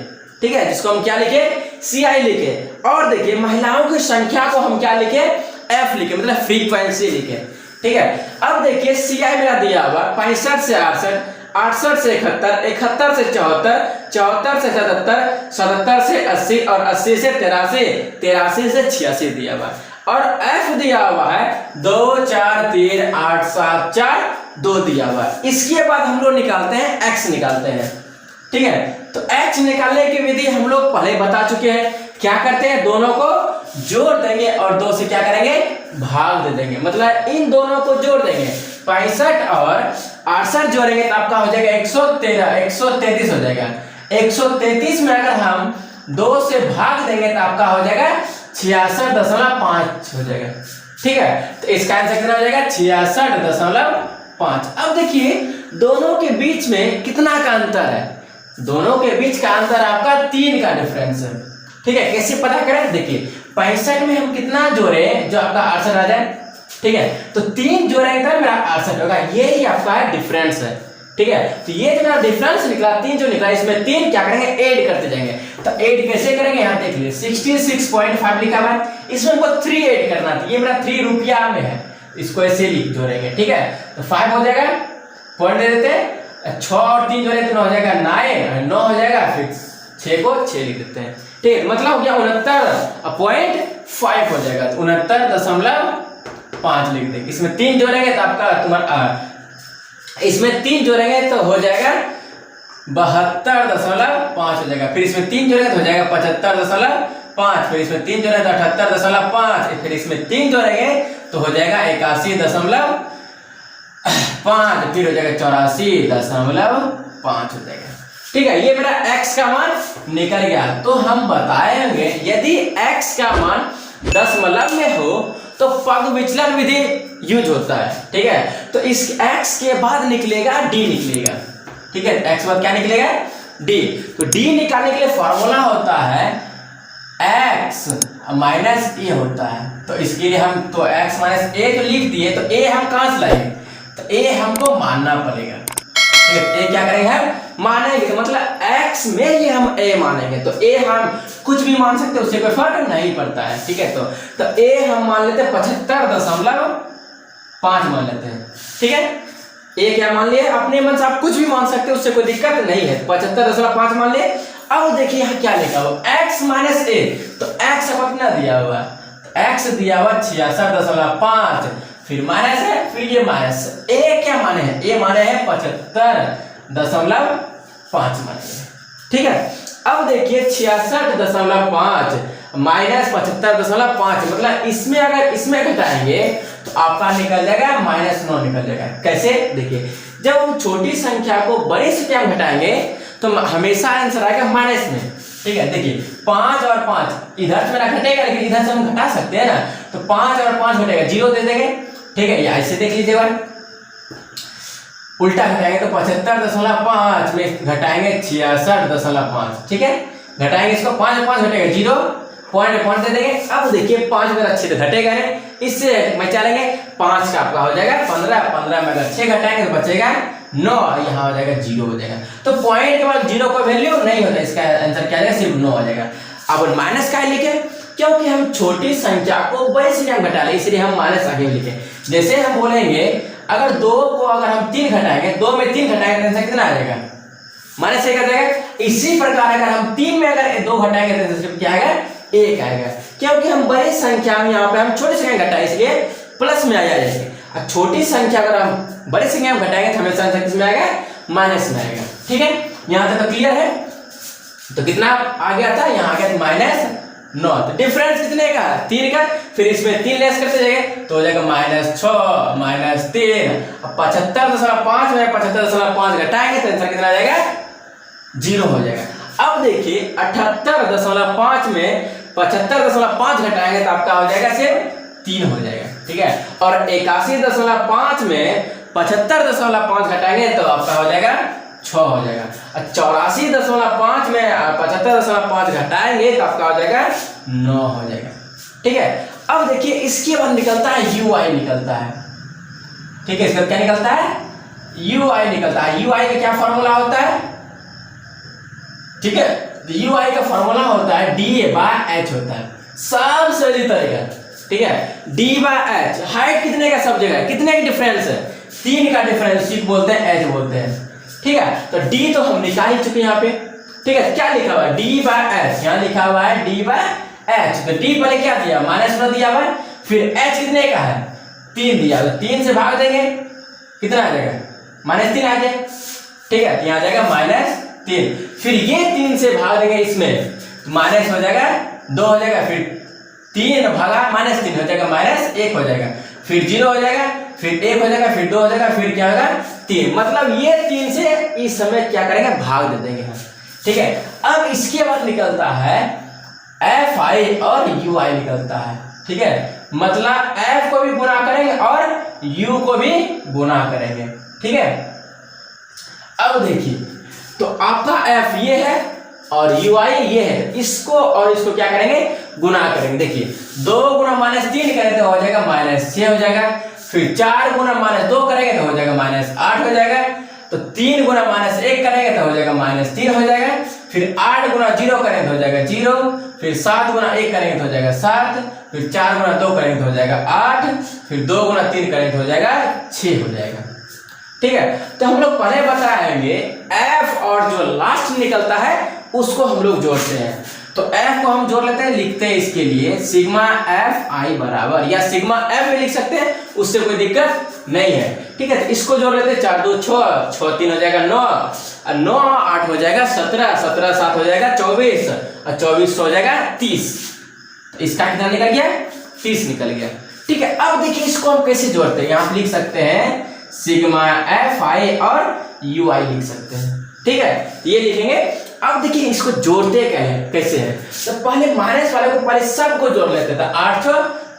ठीक है, जिसको हम क्या लिखे CI लिखे, और देखिए महिलाओं की संख्या को हम क्या लिखे F लिखे, मतलब फ्रीक्वेंसी लिखे, ठीक है। अब देखिए CI मेरा दिया हुआ 65 से 68, 68 से 71, 71 से 74, 74 से 77, 77 से 80 और 80 से 83, 83 से 86 दिया हुआ, और F दिया हुआ है 2 4 3 8 7 4 2 दिया हुआ है। इसके बाद हम लोग निकालते हैं X निकालते हैं, ठीक है। तो X निकालने की विधि हम लोग पहले बता चुके हैं, क्या करते हैं दोनों को जोड़ देंगे और 2 से क्या करेंगे भाग दे देंगे, मतलब इन दोनों को जोड़ देंगे, 65 और 68 जोड़ेंगे तो आपका हो जाएगा 113, 133 हो जाएगा, 133 में अगर हम 2 से भाग देंगे तो आपका हो जाएगा 66.5 हो जाएगा, ठीक है। तो इसका आंसर कितना हो जाएगा 66.5। अब देखिए दोनों के बीच में कितना का अंतर है, दोनों के बीच का अंतर आपका 3 का डिफरेंस है, ठीक है। कैसे पता करें, देखिए 65 में हम कितना जोड़े जो आपका 68 आ जाए, ठीक है, तो 3 जोड़ेंगे तो मेरा 68 होगा, ये ही आपका डिफरेंस है, ठीक है। तो ये जो मेरा डिफरेंस निकला 3 जो निकला, इसमें 3 क्या करेंगे ऐड करते जाएंगे, तो ऐड कैसे करेंगे यहाँ देख लीजिए 66.5 लिखा हुआ है, इसमें हमको 3 ऐड करना था, ये मेरा 3 रुपया में है, इसको ऐसे लिख जोड़ेंगे, ठीक है। तो 5 हो जाएगा, पॉइंट दे देते हैं, 6 और 3 जोड़े तो हो जाएगा 9 हो जाएगा, फिर 6 को 6 लिख देते हैं, ठीक है, मतलब हो गया 69.5 हो जाएगा, तो 69.5 लिख देंगे। इसमें 3 जोड़ेंगे तो आपका तुम्हारा इसमें 3 जोड़ेंगे तो हो जाएगा 72.5 हो जाएगा, फिर इसमें 3 जोड़ेंगे तो हो जाएगा 75.5, फिर इसमें 3 जोड़ेंगे तो 78.5, फिर इसमें 3 जोड़ेंगे तो हो जाएगा 81.5, फिर हो जाएगा 84.5 हो जाएगा, ठीक है। ये मेरा x का मान निकल गया। तो हम बताएंगे यदि x का मान दशमलव में हो तो पग विचलन विधि यूज होता है, ठीक है। तो इस x के बाद निकलेगा d निकलेगा, ठीक है, x के बाद क्या निकलेगा d। तो d निकालने के लिए फॉर्मूला होता है x माइनस a होता है, तो इसके लिए हम तो x माइनस a तो लिख दिए, तो a हम कहां से लाएंगे, तो a हमको मानना पड़ेगा, ठीक है। a क्या करेंगे हम मानेंगे, तो मतलब x में ये हम a मानेंगे, तो a हम कुछ भी मान सकते हैं, उससे कोई फर्क नहीं पड़ता है, ठीक है। तो a हम मान लेते हैं 75.5 मान लेते हैं, ठीक है। a क्या मान लिए अपने मन से, आप कुछ भी मान सकते हैं, उससे कोई दिक्कत नहीं है, 75.5 मान लिए। अब देखिए यहाँ क्या लिखा हुआ x माइनस a, तो x आपको कितना दिया हुआ है, x दिया हुआ 66.5, फिर माइनस है, फिर ये माइनस, a क्या माने हैं, a माने हैं 75.5 माने, ठीक है। अब देखिए 66.5 माइनस 75.5, मतलब इसमें अगर इसमें घटाएंगे तो आपका निकल जाएगा -9 निकल जाएगा। कैसे, देखिए जब हम छोटी संख्या को बड़ी संख्या में घटाएंगे तो हमेशा आंसर आएगा माइनस में, ठीक है। देखिए 5 और 5 इधर से मेरा घटेगा, लेकिन इधर से हम घटा सकते हैं ना, तो 5 और 5 घटेगा 0 दे देंगे, ठीक है। ऐसे देख लीजिए उल्टा घटाएंगे तो 75.5 में घटाएंगे 66.5, ठीक है। घटाएंगे इसको 5 और 5 घटेगा 0, पॉइंट दे देंगे। अब देखिए 5 में अच्छे से घटेगा नहीं, इससे मैं चलेंगे 5 का आपका हो जाएगा 15, 15 में अगर 6 घटाएंगे तो बचेगा 9, यहाँ हो जाएगा 0 हो जाएगा। तो पॉइंट के बाद 0 को वैल्यू नहीं होता, इसका आंसर क्या आएगा सिर्फ 9 हो जाएगा। अब माइनस का लिखे, क्योंकि हम छोटी संख्या को बड़ी संख्या में घटा ले, इसलिए हम माइनस आगे लिखे। जैसे हम बोलेंगे अगर 2 को अगर हम 3 घटाएंगे, 2 में 3 घटाएंगे तो आंसर कितना आ जाएगा -1 आ जाएगा। इसी प्रकार अगर हम 3 में अगर 2 घटाएंगे तो आंसर क्या आएगा 1 आएगा, क्योंकि हम बड़ी संख्या में यहाँ पे हम छोटी संख्या घटाए, इसलिए प्लस में आ जाएगा। और छोटी संख्या अगर हम बड़ी संख्या में घटाएंगे तो हमेशा आंसर किसमें आएगा माइनस में आएगा, ठीक है। यहाँ तक तो क्लियर है। तो कितना आ गया था, यहाँ आ गया -9, तो डिफरेंस कितने का 3 का, फिर इसमें 3 लेस करते जाएंगे तो हो जाएगा -6 -3, अब 75.5 में 75.5 घटाएंगे तो आंसर कितना आ जाएगा 0 हो जाएगा। अब देखिए 78.5 में 75.5 घटाएंगे तो आपका हो जाएगा सिर्फ 3 हो जाएगा, ठीक है। और 81.5 में 75.5 घटाएंगे तो आपका हो जाएगा 6 हो जाएगा। और 84.5 में 75.5 घटाएंगे तो आपका हो जाएगा 9 हो जाएगा, ठीक है। अब देखिए इसके बाद निकलता है यू आई निकलता है, ठीक है। इसके बाद क्या निकलता है, यू आई निकलता है। यू आई का क्या फॉर्मूला होता है, ठीक है, यू आई का फॉर्मूला होता है डी बाय एच होता है, सबसे सही तरीका, ठीक है। डी बाय एच, हाइट कितने का सब जगह, कितने का डिफरेंस है, 3 का डिफरेंस, सी बोलते हैं एच बोलते हैं, ठीक है। तो डी तो हम निकाल ही चुके यहाँ पे, ठीक है। क्या लिखा हुआ है, डी बाय एच, यहाँ लिखा हुआ है डी बाय एच। तो डी पहले क्या दिया, -1 दिया हुआ है, फिर एच कितने का है, 3 दिया हुआ है, 3 से भाग देंगे कितना आ जाएगा, -3 आ जाएगा, ठीक है। तो यहाँ जाएगा -3, फिर ये 3 से भाग देंगे इसमें, माइनस हो जाएगा 2 हो जाएगा, फिर 3 भागा -3 हो जाएगा, -1 हो जाएगा, फिर 0 हो जाएगा, फिर 1 हो जाएगा, फिर 2 हो जाएगा, फिर क्या होगा 3। मतलब ये 3 से इस समय क्या करेंगे, भाग दे देंगे हम, ठीक है। अब इसके बाद निकलता है एफ आई और यू आई निकलता है, ठीक है। मतलब एफ को भी गुना करेंगे और यू को भी गुना करेंगे, ठीक है। अब देखिए तो आपका एफ ये है और यू आई ये है, इसको और इसको क्या करेंगे, गुना करेंगे। देखिए 2 गुना -3 करेंगे तो हो जाएगा -6 हो जाएगा, फिर 4 गुना -2 करेंगे तो हो जाएगा -8 हो जाएगा, तो 3 गुना -1 करेंगे तो हो जाएगा -3 हो जाएगा, फिर 8 गुना 0 करेंगे तो हो जाएगा 0, फिर 7 गुना 1 करेंगे तो हो जाएगा 7, फिर 4 गुना 2 करेंगे तो हो जाएगा 8, फिर 2 गुना 3 करेंगे तो हो जाएगा 6 हो जाएगा, ठीक है। तो हम लोग पहले बताएंगे एफ और जो लास्ट निकलता है उसको हम लोग जोड़ते हैं। तो एफ को हम जोड़ लेते हैं, लिखते हैं इसके लिए सिग्मा एफ आई बराबर, या सिग्मा एफ में लिख सकते हैं, उससे कोई दिक्कत नहीं है, ठीक है। तो इसको जोड़ लेते हैं, 4 2 6, 6 3 हो जाएगा 9, और 9 8 हो जाएगा 17, 17 7 हो जाएगा 24, और 24 हो जाएगा 30। तो इसका कितना निकल गया, 30 निकल गया, ठीक है। अब देखिए इसको हम कैसे जोड़ते हैं, यहाँ लिख सकते हैं सिग्मा एफ आई और यू आई लिख सकते हैं, ठीक है। ये लिखेंगे। अब देखिए इसको जोड़ते कैसे है, तो पहले माइनस वाले को पहले सबको जोड़ लेते थे, 8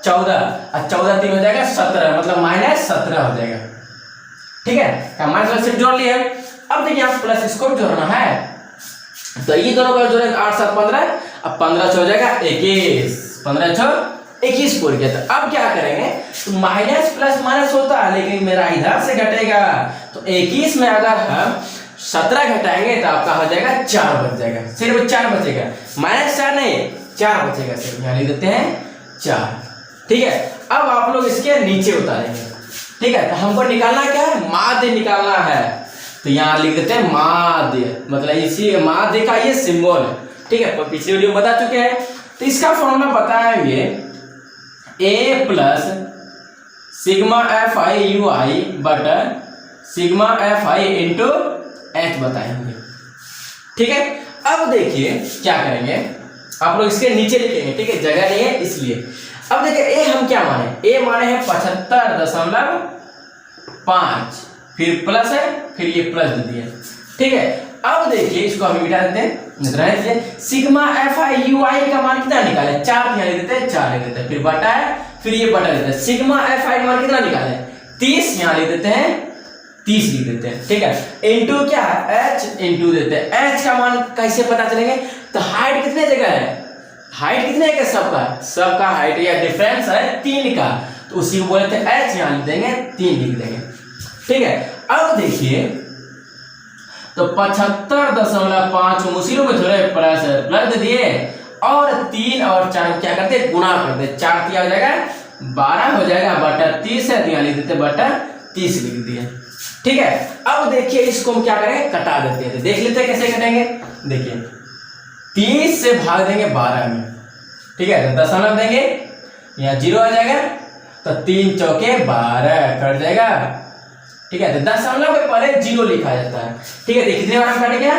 14, और 14 3 हो जाएगा 17, मतलब -17 हो जाएगा, ठीक है। माइनस वाले सिर्फ जोड़ लिए। अब देखिए आप प्लस इसको जोड़ना है, तो ये दोनों को जोड़ेंगे, 8 7 15, अब 15 हो जाएगा 21, 15 21 पूर गया। तो अब क्या करेंगे, तो माइनस प्लस माइनस होता है, लेकिन मेरा इधर से घटेगा, तो 21 में अगर हम 17 घटाएंगे तो आपका हो जाएगा 4 बच जाएगा, सिर्फ 4 बचेगा, -4 नहीं 4 बचेगा, सिर्फ यहाँ लिख देते हैं 4, ठीक है। अब आप लोग इसके नीचे उतारेंगे, ठीक है। तो हमको निकालना क्या है, माध्य निकालना है, तो यहाँ लिख देते हैं माध्य, मतलब इसी माध्य का ये सिंबल है, ठीक है। पिछले वीडियो में बता चुके हैं। तो इसका फॉर्मूला बताएंगे A plus sigma F I U I बटर sigma F I into H बताएंगे, ठीक है। अब देखिए क्या करेंगे, आप लोग इसके नीचे लिखेंगे, ठीक है, जगह नहीं है इसलिए। अब देखिए ए हम क्या माने, ए माने हैं 75.5, फिर प्लस है, फिर ये प्लस दे दिए, ठीक है। अब देखिए इसको हम मिटा देते हैं, सिग्मा एफ आई यू आई का मान कितना निकाले, 4 यहाँ लिख देते हैं, 4 लिख देते हैं, फिर बटा है, फिर ये बटा लेते हैं। सिग्मा एफ आई मान कितना निकाले, 30 यहाँ लिख देते हैं, 30 लिख देते हैं, ठीक है। इनटू क्या है, एच इनटू देते हैं। एच का मान कैसे पता चलेंगे, तो हाइट कितने जगह है, हाइट कितने का, सबका हाइट या डिफरेंस है 3 का, तो उसी को बोलते हैं एच, यहाँ लिख देंगे 3 लिख देंगे, ठीक है। अब देखिए तो 75.5 मुसीलों में थोड़े प्लस दे दिए, और 3 और 4 क्या करते हैं, गुणा कर दे, 4 3 हो जाएगा 12 हो जाएगा, बटा 30 है, यहाँ लिख देते बटा 30 लिख दिए, ठीक है। अब देखिए इसको हम क्या करेंगे, कटा देते हैं, देख लेते हैं कैसे कटेंगे। देखिए 30 से भाग देंगे 12 में, ठीक है, तो दशमलव देंगे, यहाँ 0 आ जाएगा, तो 3 चौके 12 कट जाएगा, ठीक है। तो दशमलव के पहले 0 लिखा जाता है, ठीक है। तो कितने बार में कट गया,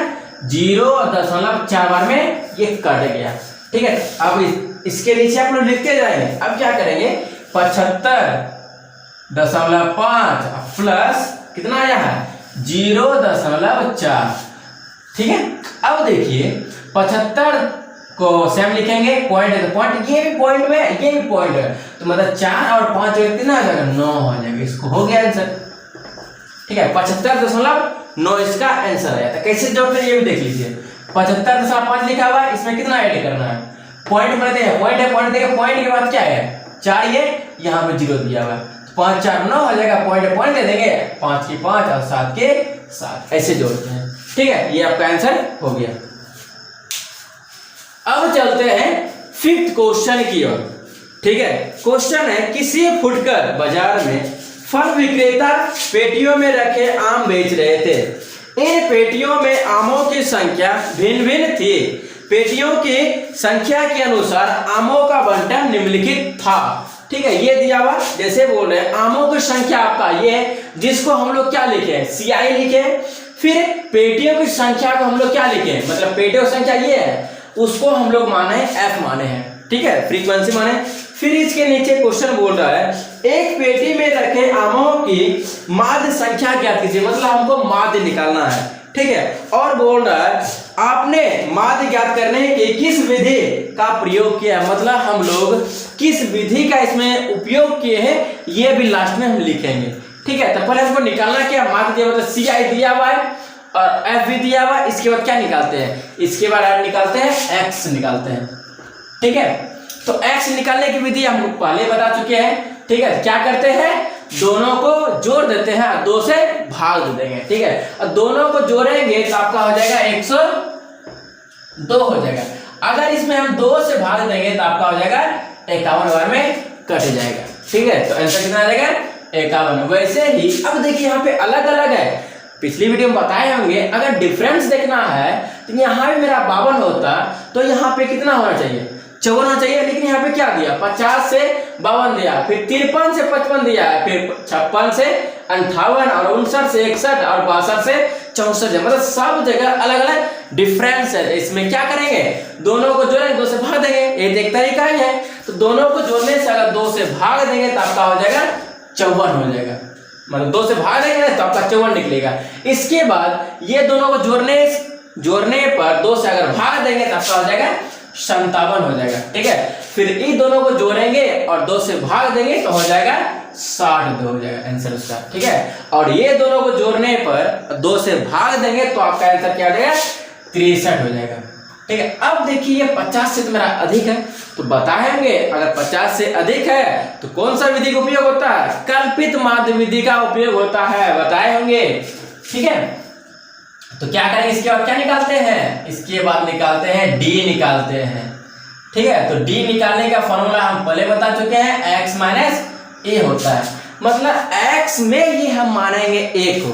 0.4 बार में ये कट गया, ठीक है। अब इसके नीचे आप लोग लिखते जाएंगे। अब क्या करेंगे, 75.5 प्लस कितना आया है, 0.4, ठीक है। अब देखिए 75 को सेम लिखेंगे, पॉइंट है तो पॉइंट, ये भी पॉइंट में, ये भी पॉइंट है, तो मतलब 4 और 5 कितना आ जाएगा, 9 हो जाएगा, इसको हो गया आंसर, ठीक है। 75.9 इसका आंसर आया था। कैसे जोड़ते हैं ये भी देख लीजिए, 75.5 लिखा हुआ है, इसमें कितना ऐड करना है, पॉइंट बनाते हैं, पॉइंट है, पॉइंट देंगे, पॉइंट के बाद क्या है 4, ये यहाँ पे 0 दिया हुआ है, 5 4 9 हो जाएगा, पॉइंट पॉइंट दे देंगे, 5 के 5 और 7 के 7 ऐसे जोड़ते हैं। ठीक है, ये आपका आंसर हो गया। अब चलते हैं 5th क्वेश्चन की ओर। ठीक है, क्वेश्चन है किसी फुटकर बाजार में फल विक्रेता पेटियों में रखे आम बेच रहे थे। इन पेटियों में आमों की संख्या भिन्न भिन्न थी। पेटियों की संख्या के अनुसार आमों का बंटन निम्नलिखित था। ठीक है, ये दिया हुआ जैसे बोल रहे हैं आमों की संख्या आपका ये है, जिसको हम लोग क्या लिखे हैं CI लिखे, फिर पेटियों की संख्या को हम लोग क्या लिखे, मतलब पेटियों की संख्या ये है, उसको हम लोग माने F माने हैं। ठीक है, फ्रीक्वेंसी माने। फिर इसके नीचे क्वेश्चन बोल रहा है एक पेटी में रखे आमों की माध्य संख्या ज्ञात कीजिए, मतलब हमको माध्य निकालना है। ठीक है, और बोल रहा है आपने माध्य ज्ञात करने के किस विधि का प्रयोग किया, मतलब हम लोग किस विधि का इसमें उपयोग किए हैं, ये भी लास्ट में हम लिखेंगे। ठीक है, तो पहले हमको निकालना क्या, माध्य दिया मतलब CI दिया हुआ है और F भी दिया हुआ है। इसके बाद क्या निकालते हैं, इसके बाद निकालते हैं X निकालते हैं। ठीक है, तो X निकालने की विधि हम पहले बता चुके हैं। ठीक है, क्या करते हैं दोनों को जोड़ देते हैं, 2 से भाग दे देंगे। ठीक है, और दोनों को जोड़ेंगे तो आपका हो जाएगा 102 हो जाएगा। अगर इसमें हम 2 से भाग देंगे तो आपका हो जाएगा 51 बार में कट जाएगा। ठीक है, तो आंसर कितना आ जाएगा 51। वैसे ही अब देखिए यहाँ पे अलग अलग है, पिछली वीडियो में बताए होंगे। अगर डिफरेंस देखना है तो यहाँ भी मेरा 52 होता तो यहाँ पे कितना होना चाहिए 54 होना चाहिए, लेकिन यहाँ पे क्या दिया 50 से 52 दिया, फिर 53 से 55 दिया है, फिर 56 से 58 और 59 से 61 और 62 से 64 है, मतलब सब जगह अलग अलग डिफरेंस है। इसमें क्या करेंगे दोनों को जोड़ेंगे, 2 से भाग देंगे, ये एक तरीका ही है। तो दोनों को जोड़ने से अगर 2 से भाग देंगे तो आपका हो जाएगा 54 हो जाएगा, मतलब 2 से भाग देंगे तो आपका 54 निकलेगा। इसके बाद ये दोनों को जोड़ने पर 2 से अगर भाग देंगे तो आपका हो जाएगा 57 हो जाएगा। ठीक है, फिर इन दोनों को जोड़ेंगे और 2 से भाग देंगे तो हो जाएगा 62 हो जाएगा आंसर उसका। ठीक है, और ये दोनों को जोड़ने पर 2 से भाग देंगे तो आपका आंसर क्या हो जाएगा 63 हो जाएगा। ठीक है, अब देखिए ये 50 से तो मेरा अधिक है, तो बताएंगे अगर 50 से अधिक है तो कौन सा विधि का उपयोग होता है, कल्पित माध्य विधि का उपयोग होता है, बताए होंगे। ठीक है, तो क्या करेंगे इसके बाद क्या निकालते हैं, इसके बाद निकालते हैं D निकालते हैं। ठीक है, तो D निकालने का फॉर्मूला हम पहले बता चुके हैं, X माइनस A होता है, मतलब X में ये हम मानेंगे A को,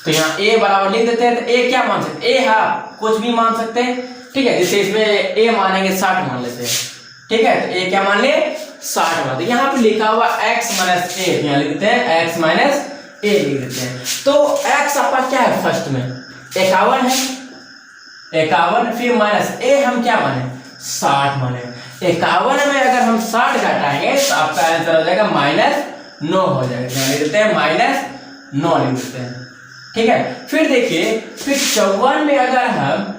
तो यहाँ A बराबर लिख देते हैं। तो A क्या मान सकते हैं, A हाँ कुछ भी मान सकते हैं। ठीक है, जैसे इसमें A मानेंगे 60 मान लेते हैं। ठीक है, तो A क्या मान ले 60 मान, यहाँ पे लिखा हुआ X माइनस A, यहाँ लिख देते हैं X माइनस A लिख देते हैं। तो X आपका क्या है फर्स्ट में 51 है, 51, फिर माइनस A हम क्या माने 60 माने। 51 में अगर हम 60 घटाएंगे तो आपका आंसर हो जाएगा -9 हो जाएगा, यहाँ लिख देते हैं -9 लिख देते हैं। ठीक है, फिर देखिए फिर 54 में अगर हम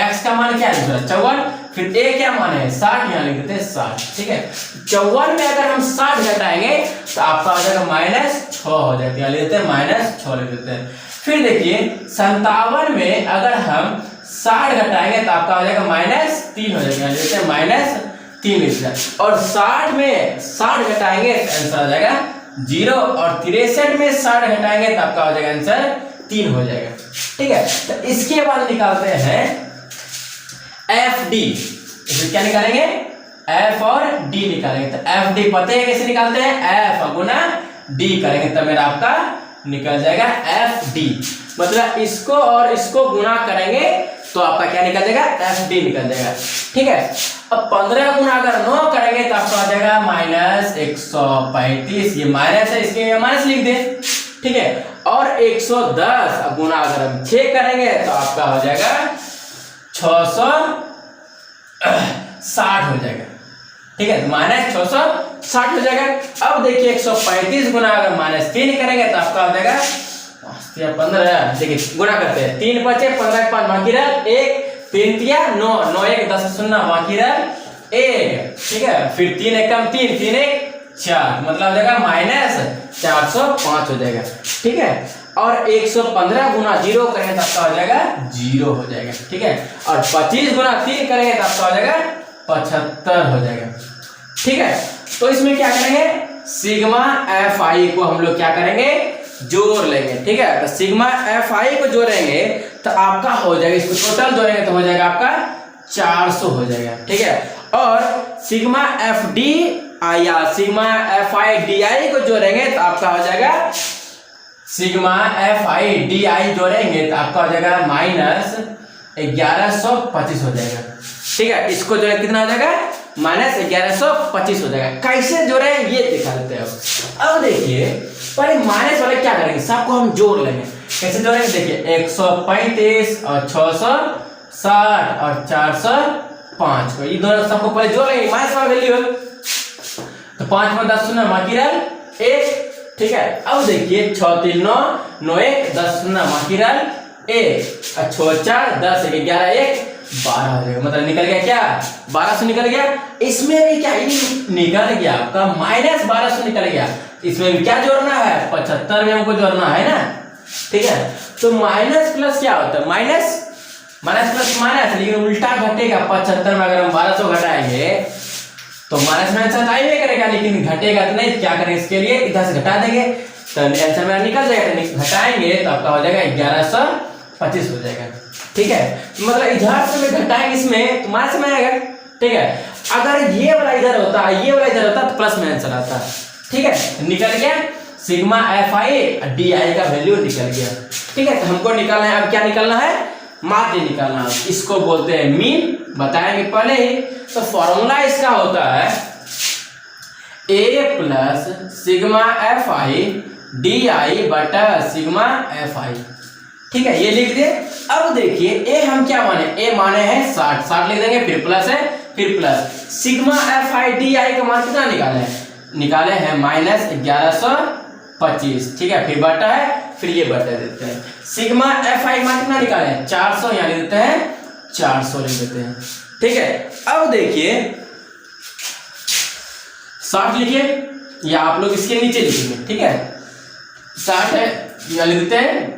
x का मान क्या है 54, फिर A क्या मान है 60, यहाँ लिख देते हैं 60। ठीक है, 54 में अगर हम 60 घटाएंगे तो आपका हो जाएगा -6 हो जाएगा, यहाँ लिख देते हैं -6 लिख देते हैं। फिर देखिए 57 में अगर हम 60 घटाएंगे तो आपका हो जाएगा -3 हो जाएगा, जैसे -3 लिख दिया। और 60 में 60 घटाएंगे तो आंसर हो जाएगा 0, और 63 में 60 घटाएंगे तो आपका हो जाएगा आंसर 3 हो जाएगा। ठीक है, तो इसके बाद निकालते हैं FD। इसमें क्या निकालेंगे F और D निकालेंगे। तो FD पता है कैसे निकालते हैं, F गुना D करेंगे तब मेरा आपका निकल जाएगा FD, मतलब इसको और इसको गुना करेंगे तो आपका क्या निकल जाएगा FD निकल जाएगा। ठीक है, अब 15 गुना अगर 9 करेंगे तो आपका आ जाएगा -135, ये माइनस है इसलिए माइनस लिख दे। ठीक है, और 110 गुना अगर हम 6 करेंगे तो आपका हो जाएगा 660 हो जाएगा। ठीक है, -660 हो जाएगा। अब देखिए 135 गुना अगर -3 करेंगे तो आपका हो जाएगा 15। देखिए गुना करते हैं, 3 बचे 15 5 बाकी रहा 1, 3 तिया 9, 9 1 10 0 बाकी रहा 1। ठीक है, फिर 3 1 कम 3, 3 1 4, मतलब हो जाएगा -405 हो जाएगा। ठीक है, और 115 गुना 0 करेंगे तो आपका हो जाएगा 0 हो जाएगा। ठीक है, और 25 गुना 3 करेंगे तो आपका हो जाएगा 75 हो जाएगा। ठीक है, तो इसमें क्या करेंगे, सिग्मा एफ आई को हम लोग क्या करेंगे, जोड़ लेंगे। ठीक है, तो सिग्मा एफ आई को जोड़ेंगे तो आपका हो जाएगा, इसको टोटल जोड़ेंगे तो हो जाएगा आपका 400 हो जाएगा। ठीक है, और सिग्मा एफ डी आई या सिग्मा एफ आई डी आई को जोड़ेंगे तो आपका हो जाएगा, सिग्मा एफ आई डी आई जोड़ेंगे तो आपका हो जाएगा माइनस 1125 हो जाएगा। ठीक है, इसको जो है कितना हो जाएगा, माइनस 1125 हो जाएगा। कैसे जोड़े ये दिखा देते हैं। अब देखिए पहले माइनस वाले क्या करेंगे, सबको हम जोड़ लेंगे। कैसे जोड़ेंगे, देखिए 135 और 660 और 405 को, ये दोनों सबको पहले जोड़ लेंगे, माइनस वाला वैल्यू है तो 5 में 10 शून्य बाकी रह 1। ठीक है, अब देखिए 6 3 9 9 1 10 शून्य बाकी रह 1 और 6 4 10 1 11 1 12 हो जाएगा। मतलब निकल गया क्या, 1200 निकल गया। इसमें भी क्या निकल गया आपका माइनस 1200 निकल गया। इसमें भी क्या जोड़ना है, 75 में हमको जोड़ना है ना। ठीक है, तो माइनस प्लस क्या होता है, माइनस माइनस प्लस माइनस, लेकिन उल्टा घटेगा। 75 में अगर हम 1200 घटाएंगे तो माइनस में आंसर आएगा करेगा, लेकिन घटेगा तो नहीं। क्या करें इसके लिए, इधर से घटा देंगे तो आंसर में निकल जाएगा। घटाएंगे तो आपका हो जाएगा 1125 हो जाएगा। ठीक है, तो मतलब इधर से में घटाएंगे इसमें तो माइनस में आएगा। ठीक है, अगर ये वाला इधर होता, ये वाला इधर होता तो प्लस में आंसर आता। ठीक है, निकल गया सिग्मा एफ आई डी आई का वैल्यू निकल गया। ठीक है, तो हमको निकालना है, अब क्या निकालना है, माध्य निकालना है। इसको बोलते हैं मीन, बताएंगे पहले ही। तो फॉर्मूला इसका होता है A plus sigma F I D I बटा सिग्मा एफ आई। ठीक है, ये लिख दिए। अब देखिए ए हम क्या माने, ए माने हैं 60, 60 लिख देंगे, फिर प्लस है, फिर plus sigma F I D आई का मान कितना निकाले हैं, निकाले हैं माइनस 1125। ठीक है, फिर बटा है, फिर ये बटा देते हैं। सिग्मा एफ आई मान कितना निकाले हैं, 400, यहाँ लिख देते हैं 400 लिख देते हैं। ठीक है, अब देखिए 60 लिखिए, या आप लोग इसके नीचे लिखेंगे। ठीक है, 60 है, यहाँ लिख देते हैं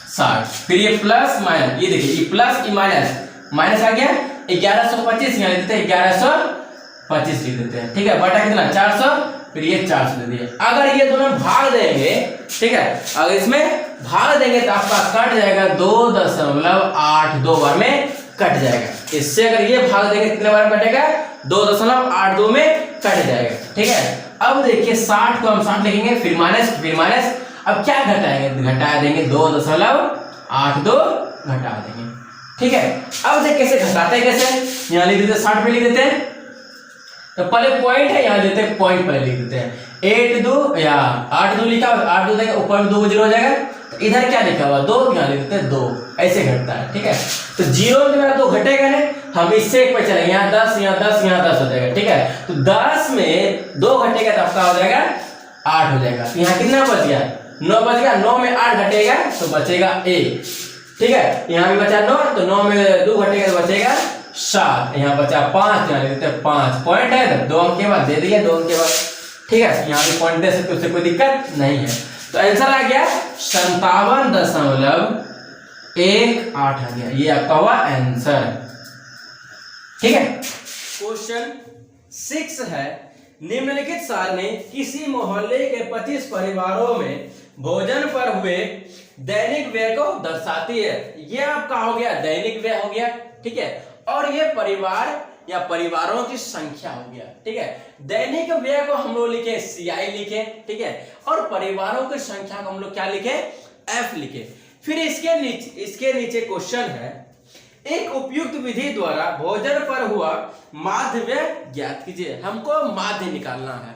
60, फिर ये प्लस माइनस, ये देखिए ये प्लस ये माइनस, माइनस आ गया 1125, यहाँ लिख देते हैं 1125 लिख देते हैं। ठीक है, बटा कितना 400, फिर ये 400 दे दिए। अगर ये दोनों भाग देंगे, ठीक है, अगर इसमें भाग देंगे तो आपका कट जाएगा 2.82 बार में कट जाएगा। इससे अगर ये भाग देंगे कितने बार में कटेगा, 2.82 में कट जाएगा। ठीक है, अब देखिए 60 को हम 60 लिखेंगे, फिर माइनस, फिर माइनस। अब क्या घटाएंगे, घटा देंगे 2.82 घटा देंगे। ठीक है, अब देख कैसे घटाते हैं, कैसे यहाँ लिख देते हैं 60 में लिख देते हैं, तो पहले पॉइंट है यहाँ देते हैं, पॉइंट पहले लिख देते हैं। 8 2 या 8 2 लिखा, 8 2 देंगे, ऊपर में 2 0 हो जाएगा, तो इधर क्या लिखा हुआ 2, यहाँ लिख देते हैं 2, ऐसे घटता है। ठीक है, तो 0 में मेरा 2 घटेगा नहीं, हम इससे एक पे चलेंगे, यहाँ 10 यहाँ 10 यहाँ 10 हो जाएगा। ठीक है, तो 10 में 2 घटेगा तो आपका हो जाएगा 8 हो जाएगा। यहाँ कितना बच गया, 9 बच गया, 9 में 8 घटेगा तो बचेगा 1। ठीक है, यहाँ भी बचा 9, तो 9 में 2 घटेगा तो बचेगा 7, यहाँ बचा 5, यहाँ लिखते हैं 5 पॉइंट है, तो 2 अंक के बाद दे दिए, 2 अंक के बाद। ठीक है, यहाँ भी पॉइंट दे सकते, उससे कोई दिक्कत नहीं है। तो आंसर आ गया 57.18 आ गया, ये आपका हुआ आंसर। ठीक है, क्वेश्चन 6 है, निम्नलिखित सारणी किसी मोहल्ले के 25 परिवारों में भोजन पर हुए दैनिक व्यय को दर्शाती है। ये आपका हो गया दैनिक व्यय हो गया। ठीक है, और ये परिवार या परिवारों की संख्या हो गया। ठीक है, दैनिक व्यय को हम लोग लिखे CI लिखे। ठीक है, और परिवारों की संख्या को हम लोग क्या लिखे, F लिखे। फिर इसके नीचे क्वेश्चन है, एक उपयुक्त विधि द्वारा भोजन पर हुआ माध्य व्यय ज्ञात कीजिए। हमको माध्य निकालना है।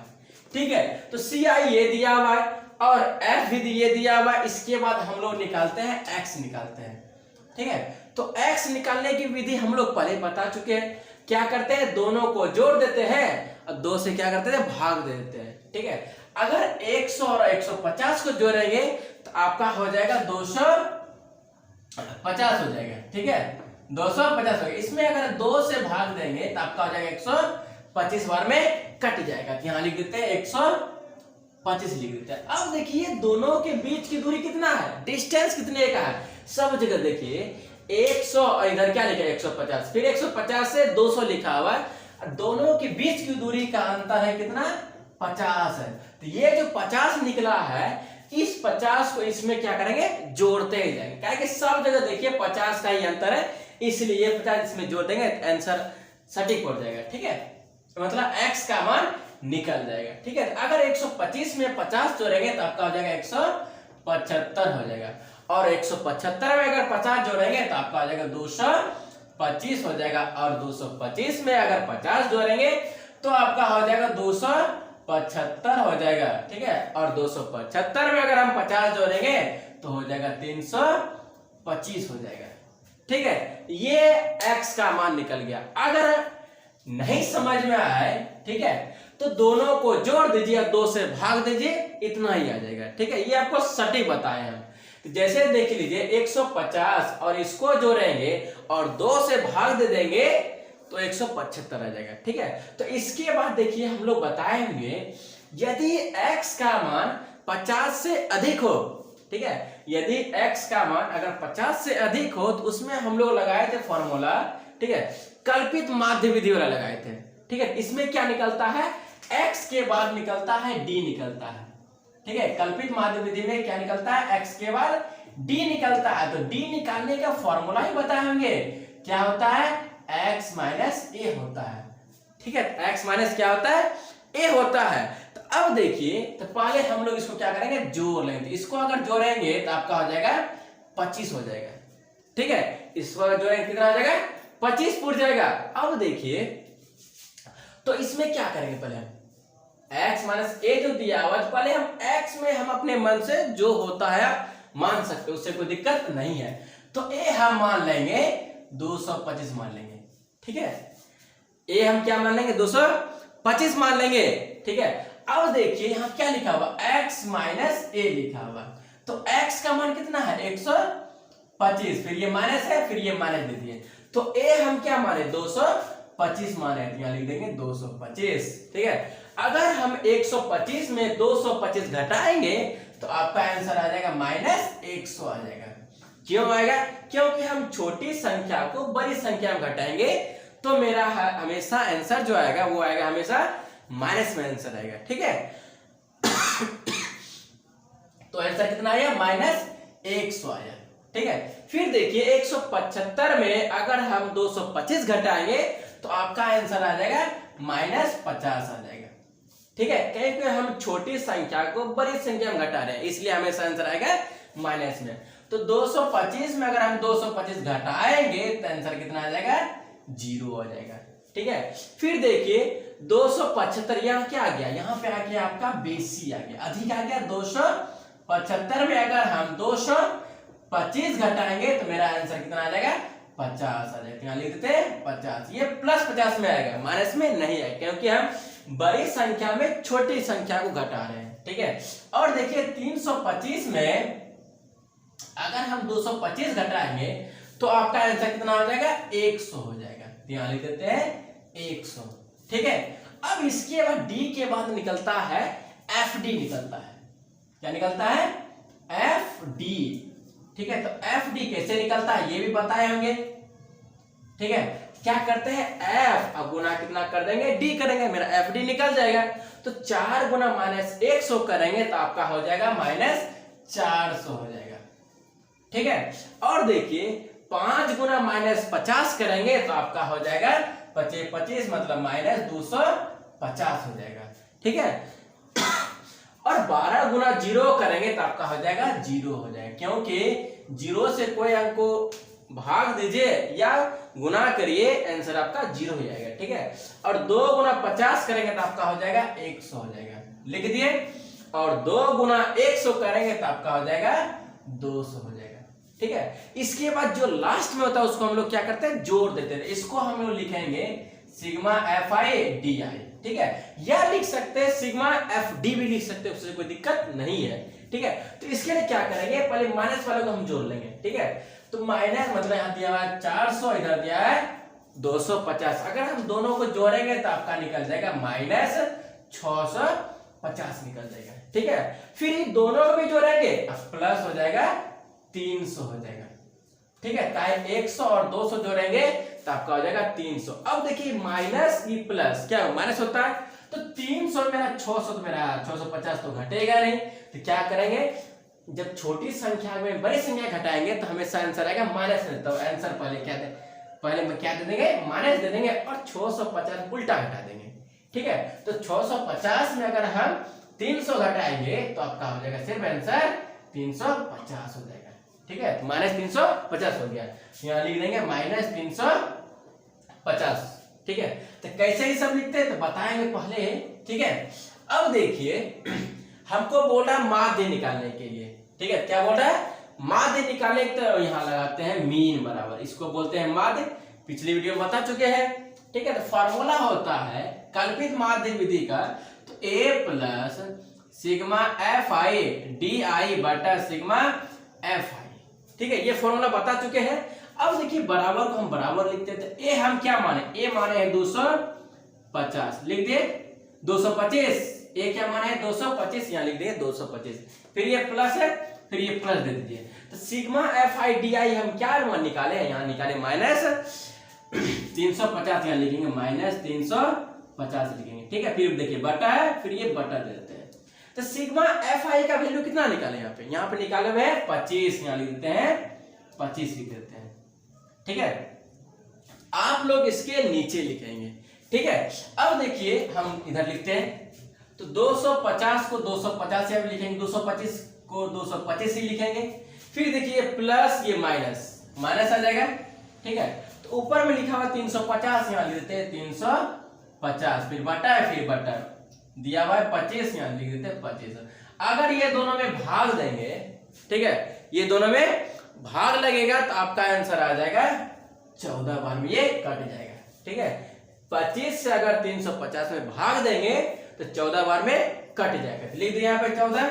ठीक है, तो CI ये दिया हुआ है और F भी ये दिया हुआ है। इसके बाद हम लोग निकालते हैं X निकालते हैं। ठीक है, तो X निकालने की विधि हम लोग पहले बता चुके हैं। क्या करते हैं, दोनों को जोड़ देते हैं और 2 से क्या करते हैं, भाग दे देते हैं। ठीक है, अगर 100 और 150 को जोड़ेंगे तो आपका हो जाएगा 250 हो जाएगा। ठीक है, 250 हो गया। इसमें अगर 2 से भाग देंगे तो आपका हो जाएगा 125 बार में कट जाएगा। यहाँ लिख देते हैं 125 लिख देते हैं। अब देखिए दोनों के बीच की दूरी कितना है, डिस्टेंस कितने का है, सब जगह देखिए 100 और इधर क्या लिखा है 150, फिर 150 से 200 लिखा हुआ है, दोनों के बीच की दूरी का अंतर है कितना, 50 है। तो ये जो 50 निकला है, इस 50 को इसमें क्या करेंगे, जोड़ते ही जाएंगे, क्या कि सब जगह देखिए 50 का ही अंतर है, इसलिए 50 इसमें जोड़ देंगे, आंसर सटीक हो जाएगा। ठीक है, तो मतलब x का मान निकल जाएगा। ठीक है, अगर 125 में 50 जोड़ेंगे तो आपका हो जाएगा 175 हो जाएगा, और 175 में अगर 50 जोड़ेंगे तो आपका हो जाएगा 225 हो जाएगा, और 225 में अगर 50 जोड़ेंगे तो आपका हो जाएगा 275 हो जाएगा। ठीक है, और 275 में अगर हम 50 जोड़ेंगे तो हो जाएगा 325 हो जाएगा। ठीक है, ये x का मान निकल गया। अगर नहीं समझ में आए, ठीक है, तो दोनों को जोड़ दीजिए और 2 से भाग दीजिए, इतना ही आ जाएगा। ठीक है, ये आपको सटीक बताए हम। तो जैसे देख लीजिए 150 और इसको जोड़ेंगे और 2 से भाग दे देंगे तो 175 आ जाएगा। ठीक है, तो इसके बाद देखिए हम लोग बताएंगे यदि x का मान 50 से अधिक हो, ठीक है, यदि x का मान अगर 50 से अधिक हो तो उसमें हम लोग लगाए थे फॉर्मूला, ठीक है, कल्पित माध्य विधि वाला लगाए थे। ठीक है, इसमें क्या निकलता है, x के बाद निकलता है d निकलता है। ठीक है, कल्पित माध्य विधि में क्या निकलता है, x के बाद d निकलता है। तो d निकालने का फॉर्मूला ही बताएंगे, क्या होता है, x माइनस a होता है। ठीक है, x माइनस क्या होता है, a होता है। तो अब देखिए, तो पहले हम लोग इसको क्या करेंगे, जोड़ लेंगे। इसको अगर जोड़ेंगे तो आपका हो जाएगा 25 हो जाएगा। ठीक है, इसको अगर जोड़ेंगे कितना हो जाएगा, 25 पूर जाएगा। अब देखिए, तो इसमें क्या करेंगे, पहले हम x माइनस a जो दिया हुआ, तो पहले हम x में हम अपने मन से जो होता है मान सकते, उससे कोई दिक्कत नहीं है। तो a हम मान लेंगे 225 मान लेंगे। ठीक है, a हम क्या मान लेंगे, 225 मान लेंगे। ठीक है, अब देखिए यहां क्या लिखा हुआ, x माइनस a लिखा हुआ। तो x का मान कितना है, 125, फिर ये माइनस है, फिर ये माइनस दे दिए, तो a हम क्या माने, 225 माने, यहां लिख देंगे 225। ठीक है, अगर हम 125 में 225 घटाएंगे तो आपका आंसर आ जाएगा -100 आ जाएगा। क्यों आएगा, क्योंकि हम छोटी संख्या को बड़ी संख्या में घटाएंगे तो मेरा हमेशा आंसर जो आएगा वो आएगा हमेशा माइनस में आंसर आएगा। ठीक है, तो आंसर कितना आया, -100 आया। ठीक है, फिर देखिए 175 में अगर हम 225 घटाएंगे तो आपका आंसर आ जाएगा -50 आ जाएगा। ठीक है, क्योंकि हम छोटी संख्या को बड़ी संख्या में घटा रहे हैं, इसलिए हमेशा आंसर आएगा माइनस में। तो 225 में अगर हम 225 घटाएंगे तो आंसर कितना आ जाएगा, 0 आ जाएगा। ठीक है, फिर देखिए 275 यहाँ क्या आ गया, यहाँ पे आ गया आपका बेसी आ गया, अधिक आ गया। 275 में अगर हम 225 घटाएंगे तो मेरा आंसर कितना आ जाएगा, 50 आ जाएगा। यहाँ लिख देते हैं 50, ये +50 में आएगा, माइनस में नहीं है, क्योंकि हम बड़ी संख्या में छोटी संख्या को घटा रहे हैं। ठीक है, और देखिए 325 में अगर हम 225 घटाएंगे तो आपका आंसर कितना हो जाएगा, 100 हो जाएगा। यहाँ लिख देते हैं 100। ठीक है, अब इसके बाद d के बाद निकलता है fd निकलता है। क्या निकलता है, fd। ठीक है, तो fd कैसे निकलता है ये भी बताए होंगे। ठीक है, क्या करते हैं, f अब गुना कितना कर देंगे, d करेंगे, मेरा fd निकल जाएगा। तो 4 गुना -100 करेंगे तो आपका हो जाएगा -400 हो जाएगा। ठीक है, और देखिए 5 गुना -50 करेंगे तो आपका हो जाएगा 25 मतलब -250 हो जाएगा। ठीक है, और 12 गुना 0 करेंगे तो आपका हो जाएगा 0 हो जाएगा, क्योंकि 0 से कोई अंक को भाग दीजिए या गुना करिए, आंसर आपका 0 हो जाएगा। ठीक है, और 2 गुना 50 करेंगे तो आपका हो जाएगा 100 हो जाएगा, लिख दिए। और 2 गुना 100 करेंगे तो आपका हो जाएगा 200 हो जाएगा। ठीक है, इसके बाद जो लास्ट में होता है उसको हम लोग क्या करते हैं, जोड़ देते हैं। इसको हम लोग लिखेंगे सिग्मा fi di। ठीक है, या लिख सकते हैं सिग्मा fd भी लिख सकते हैं, उससे कोई दिक्कत नहीं है। ठीक है, तो इसके लिए क्या करेंगे, पहले माइनस वाले को हम जोड़ लेंगे। ठीक है, तो माइनस मतलब यहाँ दिया हुआ है 400, इधर दिया है 250, अगर हम दोनों को जोड़ेंगे तो आपका निकल जाएगा -650 निकल जाएगा। ठीक है, फिर इन दोनों को भी जोड़ेंगे प्लस हो जाएगा 300 हो जाएगा। ठीक है, काहे 100 और 200 जोड़ेंगे तो आपका हो जाएगा 300। अब देखिए माइनस ई प्लस क्या माइनस होता है, तो 300 मेरा 600 तो मेरा 650 तो घटेगा नहीं, तो क्या करेंगे जब छोटी संख्या में बड़ी संख्या घटाएंगे तो हमेशा आंसर आएगा माइनस में। तो आंसर पहले क्या दे, पहले में क्या दे देंगे माइनस दे देंगे और 650 उल्टा घटा देंगे। ठीक है, तो 650 में अगर हम 300 घटाएंगे तो आपका हो जाएगा सिर्फ आंसर 350 हो जाएगा। ठीक है, माइनस 350 हो गया, यहाँ लिख देंगे माइनस 350। ठीक है, तो कैसे ही सब लिखते हैं तो बताएंगे पहले। ठीक है, अब देखिए हमको बोल रहा है माध्य निकालने के लिए। ठीक है, क्या बोल रहा है माध्य निकालने, तो यहाँ लगाते हैं मीन बराबर, इसको बोलते हैं माध्य, पिछली वीडियो में बता चुके हैं। ठीक है, तो फॉर्मूला होता है कल्पित माध्य विधि का, तो a plus sigma F I D I बटा सिग्मा एफ आई। ठीक है, ये फॉर्मूला बता चुके हैं। अब देखिए बराबर को हम बराबर लिखते हैं, तो a हम क्या माने, a माने है 250, लिख दिए 225, a क्या माने है 225, यहाँ लिख दिए 225, फिर ये प्लस है, फिर ये प्लस दे दीजिए। तो सिग्मा एफ आई डी आई हम क्या निकाले हैं, यहाँ निकाले माइनस 350, यहाँ लिखेंगे माइनस 350 लिखेंगे। ठीक है, फिर देखिए बटा है, फिर ये बटा दे देते हैं। तो सिग्मा एफ आई का वैल्यू कितना निकाले, यहाँ पे निकाले हुए हैं 25, यहाँ लिख देते हैं 25 लिख देते हैं। ठीक है, आप लोग इसके नीचे लिखेंगे। ठीक है, अब देखिए हम इधर लिखते हैं, तो 250 को 250 से लिखेंगे, 225 को 225 ही लिखेंगे, फिर देखिए प्लस ये माइनस माइनस आ जाएगा। ठीक है, तो ऊपर में लिखा हुआ 350, यहाँ लिख देते हैं 350, फिर बटा है, फिर बटा दिया हुआ है 25, यहाँ लिख देते हैं 25। अगर ये दोनों में भाग देंगे, ठीक है, ये दोनों में भाग लगेगा तो आपका आंसर आ जाएगा 14 बार में ये कट जाएगा। ठीक है, 25 से अगर 350 में भाग देंगे तो 14 बार में कट जाएगा, लिख दिया यहाँ पे 14।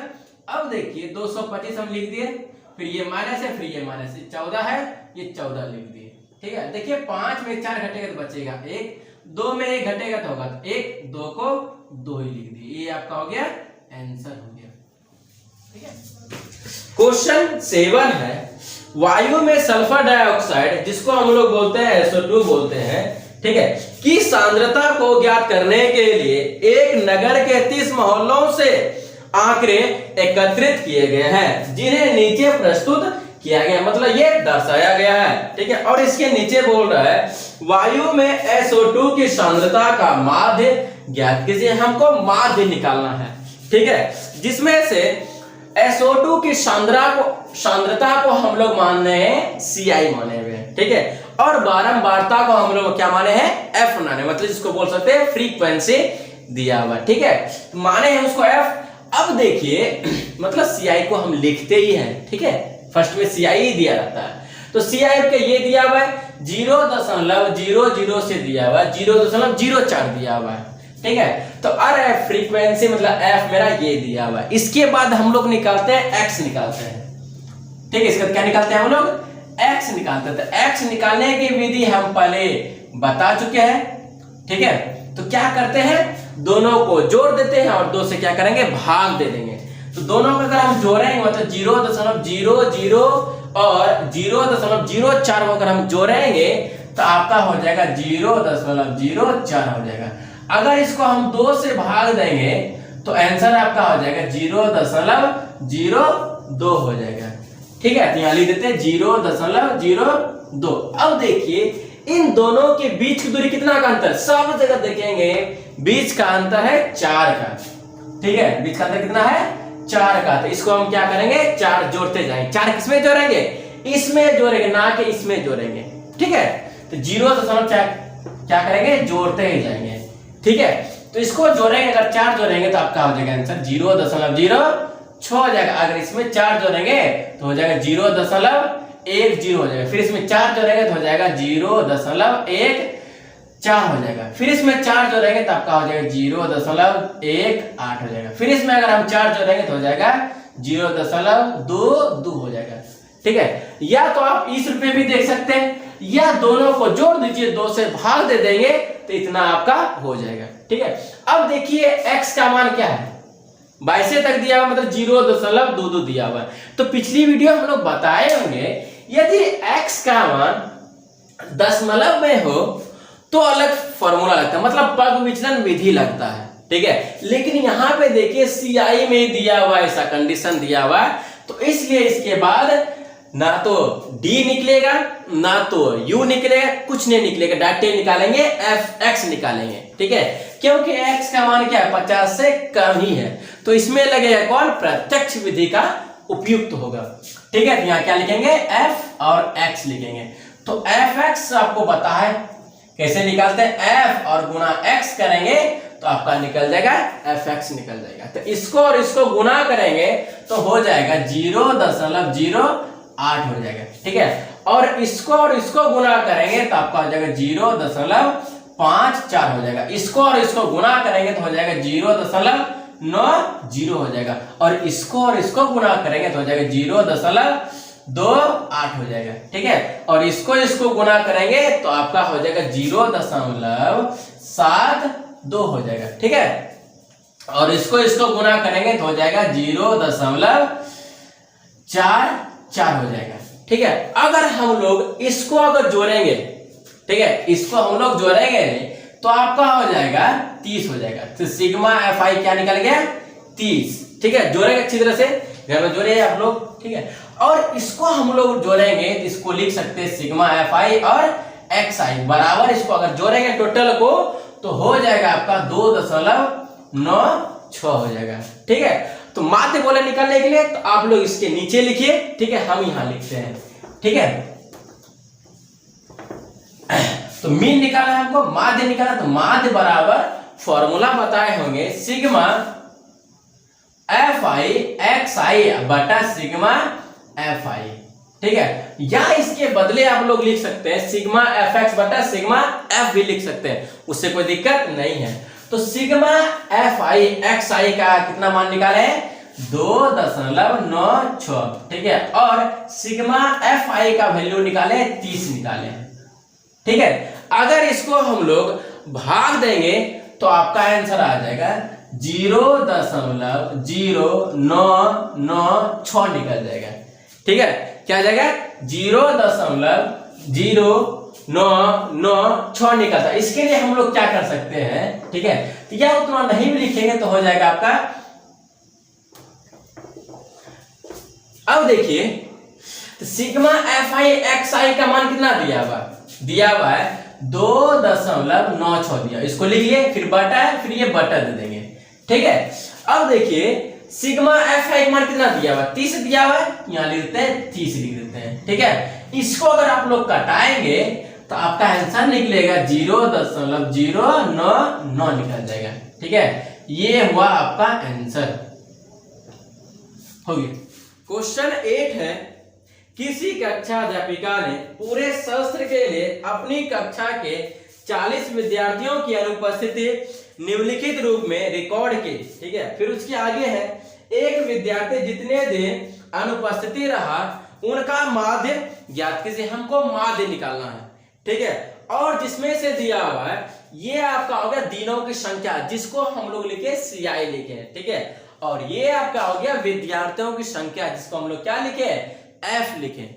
अब देखिए 225 हम लिख दिए, फिर ये माइनस है, फिर ये माइनस है, 14 है, ये 14 लिख दिए। ठीक है, देखिए 5 में 4 घटेगा तो बचेगा 1, 2 में 1 घटेगा तो होगा 1, 2 को 2 ही लिख दिए, ये आपका हो गया आंसर हो गया। ठीक है, क्वेश्चन 7 है, वायु में सल्फर डाइऑक्साइड जिसको हम लोग बोलते हैं SO2 बोलते हैं, ठीक है, की सांद्रता को ज्ञात करने के लिए एक नगर के 30 मोहल्लों से आंकड़े एकत्रित किए गए हैं जिन्हें नीचे प्रस्तुत किया गया, मतलब ये दर्शाया गया है। ठीक है, और इसके नीचे बोल रहा है वायु में SO2 की सांद्रता का माध्य ज्ञात कीजिए, हमको माध्य निकालना है। ठीक है, जिसमें से SO2 की सांद्रता को हम लोग मान रहे हैं CI माने हुए। ठीक है, और बारंबारता को हम लोग क्या माने हैं F माने, मतलब जिसको बोल सकते हैं फ्रीक्वेंसी दिया हुआ। ठीक है, माने हैं उसको F। अब देखिए मतलब CI को हम लिखते ही हैं। ठीक है, फर्स्ट में CI ही दिया रहता है, तो CI के ये दिया हुआ है 0.00 से दिया हुआ है 0.04 दिया हुआ है। ठीक है, तो RF फ्रीक्वेंसी मतलब F मेरा ये दिया हुआ है। इसके बाद हम लोग निकालते हैं X निकालते हैं। ठीक है, इसके बाद क्या निकालते हैं हम लोग X निकालते हैं। तो X निकालने की विधि हम पहले बता चुके हैं। ठीक है, तो क्या करते हैं दोनों को जोड़ देते हैं और 2 से क्या करेंगे भाग दे देंगे। तो दोनों को अगर हम जोड़ेंगे मतलब 0.00 और 0.04 अगर हम जोड़ेंगे तो आपका हो जाएगा 0.04 हो जाएगा। अगर इसको हम 2 से भाग देंगे तो आंसर आपका हो जाएगा 0.02 हो जाएगा। ठीक है, तो यहाँ लिख देते हैं 0.02। अब देखिए इन दोनों के बीच की दूरी कितना का अंतर, सब जगह देखेंगे बीच का अंतर है 4 का। ठीक है, बीच का अंतर कितना है 4 का, तो इसको हम क्या करेंगे 4 जोड़ते जाएंगे। 4 किसमें जोड़ेंगे, इसमें जोड़ेंगे ना कि इसमें जोड़ेंगे। ठीक है, तो 0.4 क्या करेंगे जोड़ते ही जाएंगे। ठीक है, तो इसको जोड़ेंगे, अगर 4 जोड़ेंगे तो आपका हो जाएगा आंसर 0.06 हो जाएगा। अगर इसमें 4 जोड़ेंगे तो हो जाएगा 0.10 हो जाएगा। फिर इसमें 4 जोड़ेंगे तो हो जाएगा 0.14 हो जाएगा। फिर इसमें 4 जोड़ेंगे तो आपका हो जाएगा 0.18 हो जाएगा। फिर इसमें अगर हम 4 जोड़ेंगे तो हो जाएगा 0.22 हो जाएगा। ठीक है, या तो आप इस रूप में भी देख सकते हैं, या दोनों को जोड़ दीजिए 2 से भाग दे देंगे तो इतना आपका हो जाएगा। ठीक है, अब देखिए x का मान क्या है, 22 तक दिया हुआ मतलब 0.22 दिया हुआ है। तो पिछली वीडियो हम लोग बताए होंगे यदि x का मान दशमलव में हो तो अलग फॉर्मूला लगता है, मतलब पग विचलन विधि लगता है, ठीक है। लेकिन यहाँ पे देखिए CI में दिया हुआ ऐसा कंडीशन दिया हुआ है, तो इसलिए इसके बाद ना तो D निकलेगा ना तो U निकलेगा, कुछ नहीं निकलेगा, डायरेक्ट निकालेंगे fx निकालेंगे, ठीक है। क्योंकि x का मान क्या है 50 से कम ही है, तो इसमें लगेगा कौन, प्रत्यक्ष विधि का उपयुक्त होगा, ठीक है। तो यहाँ क्या लिखेंगे, f और x लिखेंगे। तो fx आपको पता है कैसे निकालते हैं, f और गुना x करेंगे तो आपका निकल जाएगा fx निकल जाएगा। तो इसको और इसको गुना करेंगे तो हो जाएगा 0.08 हो जाएगा, ठीक है। और इसको गुना करेंगे तो आपका हो जाएगा 0.54 हो जाएगा। इसको और इसको गुना करेंगे तो हो जाएगा 0.90 हो जाएगा। और इसको गुना करेंगे तो हो जाएगा 0.28 हो जाएगा, ठीक है। और इसको गुना करेंगे तो आपका हो जाएगा 0.72 हो जाएगा, ठीक है। और इसको गुना करेंगे तो हो जाएगा 0.44 हो जाएगा, ठीक है। अगर हम लोग इसको अगर जोड़ेंगे, ठीक है, इसको हम लोग जोड़ेंगे तो आपका हो जाएगा 30 हो जाएगा। तो सिग्मा fi क्या निकल गया, 30, ठीक है। जोड़ेंगे अच्छी तरह से, घर में जोड़े आप लोग, ठीक है। और इसको हम लोग जोड़ेंगे तो इसको लिख सकते हैं सिग्मा fi और xi बराबर, इसको अगर जोड़ेंगे टोटल को तो हो जाएगा आपका 2.96 हो जाएगा, ठीक है। तो माध्य बोले निकालने के लिए तो आप लोग इसके नीचे लिखिए, ठीक है, हम यहां लिखते हैं, ठीक है। तो मीन निकाला है हमको, माध्य निकाला, तो माध्य बराबर फॉर्मूला बताए होंगे सिग्मा fi xi बटा सिग्मा fi, ठीक है। या इसके बदले आप लोग लिख सकते हैं सिग्मा fx बटा सिग्मा f भी लिख सकते हैं, उससे कोई दिक्कत नहीं है। तो सिग्मा fi xi का कितना मान निकाले, 2.96, ठीक है। और सिग्मा fi का वैल्यू निकाले 30 निकाले, ठीक है। अगर इसको हम लोग भाग देंगे तो आपका आंसर आ जाएगा 0.099 निकल जाएगा, ठीक है। क्या आ जाएगा, 0.099 निकलता है। इसके लिए हम लोग क्या कर सकते हैं, ठीक है, तो या उतना नहीं भी लिखेंगे तो हो जाएगा आपका, अब देखिए तो सिग्मा fi xi का मान कितना दिया हुआ है 2.96 दिया, इसको लिख लिए, फिर बटा है, फिर ये बटा दे देंगे, ठीक है। अब देखिए सिग्मा fi का मान कितना दिया हुआ है, 30 दिया हुआ है, यहां लिख देते हैं 30 लिख देते हैं, ठीक है। इसको अगर आप लोग कटाएंगे तो आपका आंसर निकलेगा 0.099 निकल जाएगा, ठीक है। ये हुआ आपका आंसर, हो गया। क्वेश्चन 8 है, किसी कक्षा अध्यापिका ने पूरे सत्र के लिए अपनी कक्षा के 40 विद्यार्थियों की अनुपस्थिति निम्नलिखित रूप में रिकॉर्ड की, ठीक है। फिर उसके आगे है, एक विद्यार्थी जितने दिन अनुपस्थिति रहा उनका माध्य ज्ञात कीजिए, हमको माध्य निकालना है, ठीक है। और जिसमें से दिया हुआ है ये आपका हो गया दिनों की संख्या, जिसको हम लोग लिखे CI लिखे, ठीक है। और ये आपका हो गया विद्यार्थियों की संख्या, जिसको हम लोग क्या लिखे, F लिखे,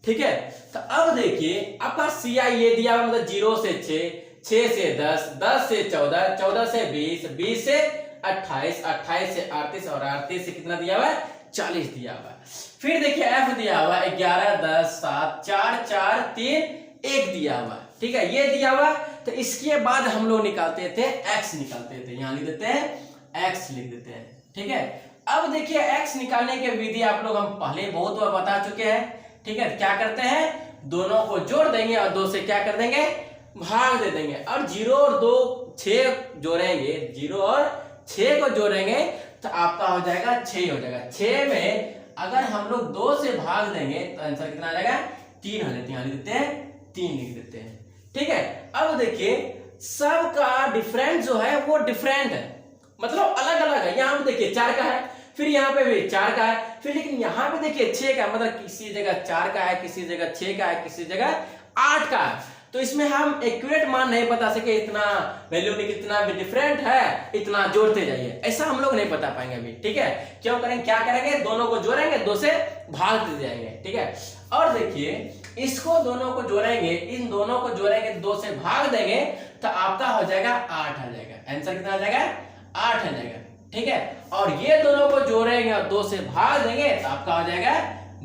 ठीक है। तो अब देखिए आपका CI ये दिया हुआ मतलब 0 से 6, 6 से 10, 10 से 14, 14 से 20, 20 से 28, 28 से 38 और 38 से कितना दिया हुआ है, 40 दिया हुआ है। फिर देखिए F दिया हुआ 11, 10, 7, 4, 4, 3, 1 दिया हुआ, ठीक है, ये दिया हुआ। तो इसके बाद हम लोग निकालते थे x निकालते थे, यहां लिख देते हैं x लिख देते हैं, ठीक है। अब देखिए x निकालने की विधि आप लोग हम पहले बहुत बार बता चुके हैं, ठीक है। क्या करते हैं, दोनों को जोड़ देंगे और 2 से क्या कर देंगे, भाग दे देंगे। और 0 और 2 6 जोड़ेंगे, 0 और 6 को जोड़ेंगे तो आपका हो जाएगा 6 हो जाएगा। 6 में अगर हम लोग 2 से भाग देंगे तो आंसर कितना आ जाएगा, 3 हो जाते हैं, लिख देते हैं 3 लिख देते हैं, ठीक है। अब देखिए सबका डिफरेंस जो है वो डिफरेंट है, मतलब अलग अलग है। यहाँ पे देखिए 4 का है, फिर यहाँ पे भी 4 का है, फिर लेकिन यहाँ पे देखिए 6 का, मतलब किसी जगह 4 का है, किसी जगह 6 का है, किसी जगह 8 का है। तो इसमें हम एक्यूरेट मान नहीं बता सके, इतना वैल्यू में कितना भी डिफरेंट है, इतना जोड़ते जाइए, ऐसा हम लोग नहीं बता पाएंगे अभी। ठीक है, क्यों करेंगे, क्या करेंगे, दोनों को जोड़ेंगे, 2 से भाग दे जाएंगे। ठीक है, और देखिए इसको दोनों को जोड़ेंगे, इन दोनों को जोड़ेंगे, 2 से भाग देंगे तो आपका हो जाएगा 8 आ जाएगा। आंसर कितना आ जाएगा, 8 आ जाएगा। ठीक है, और ये दोनों को जोड़ेंगे और 2 से भाग देंगे तो आपका हो जाएगा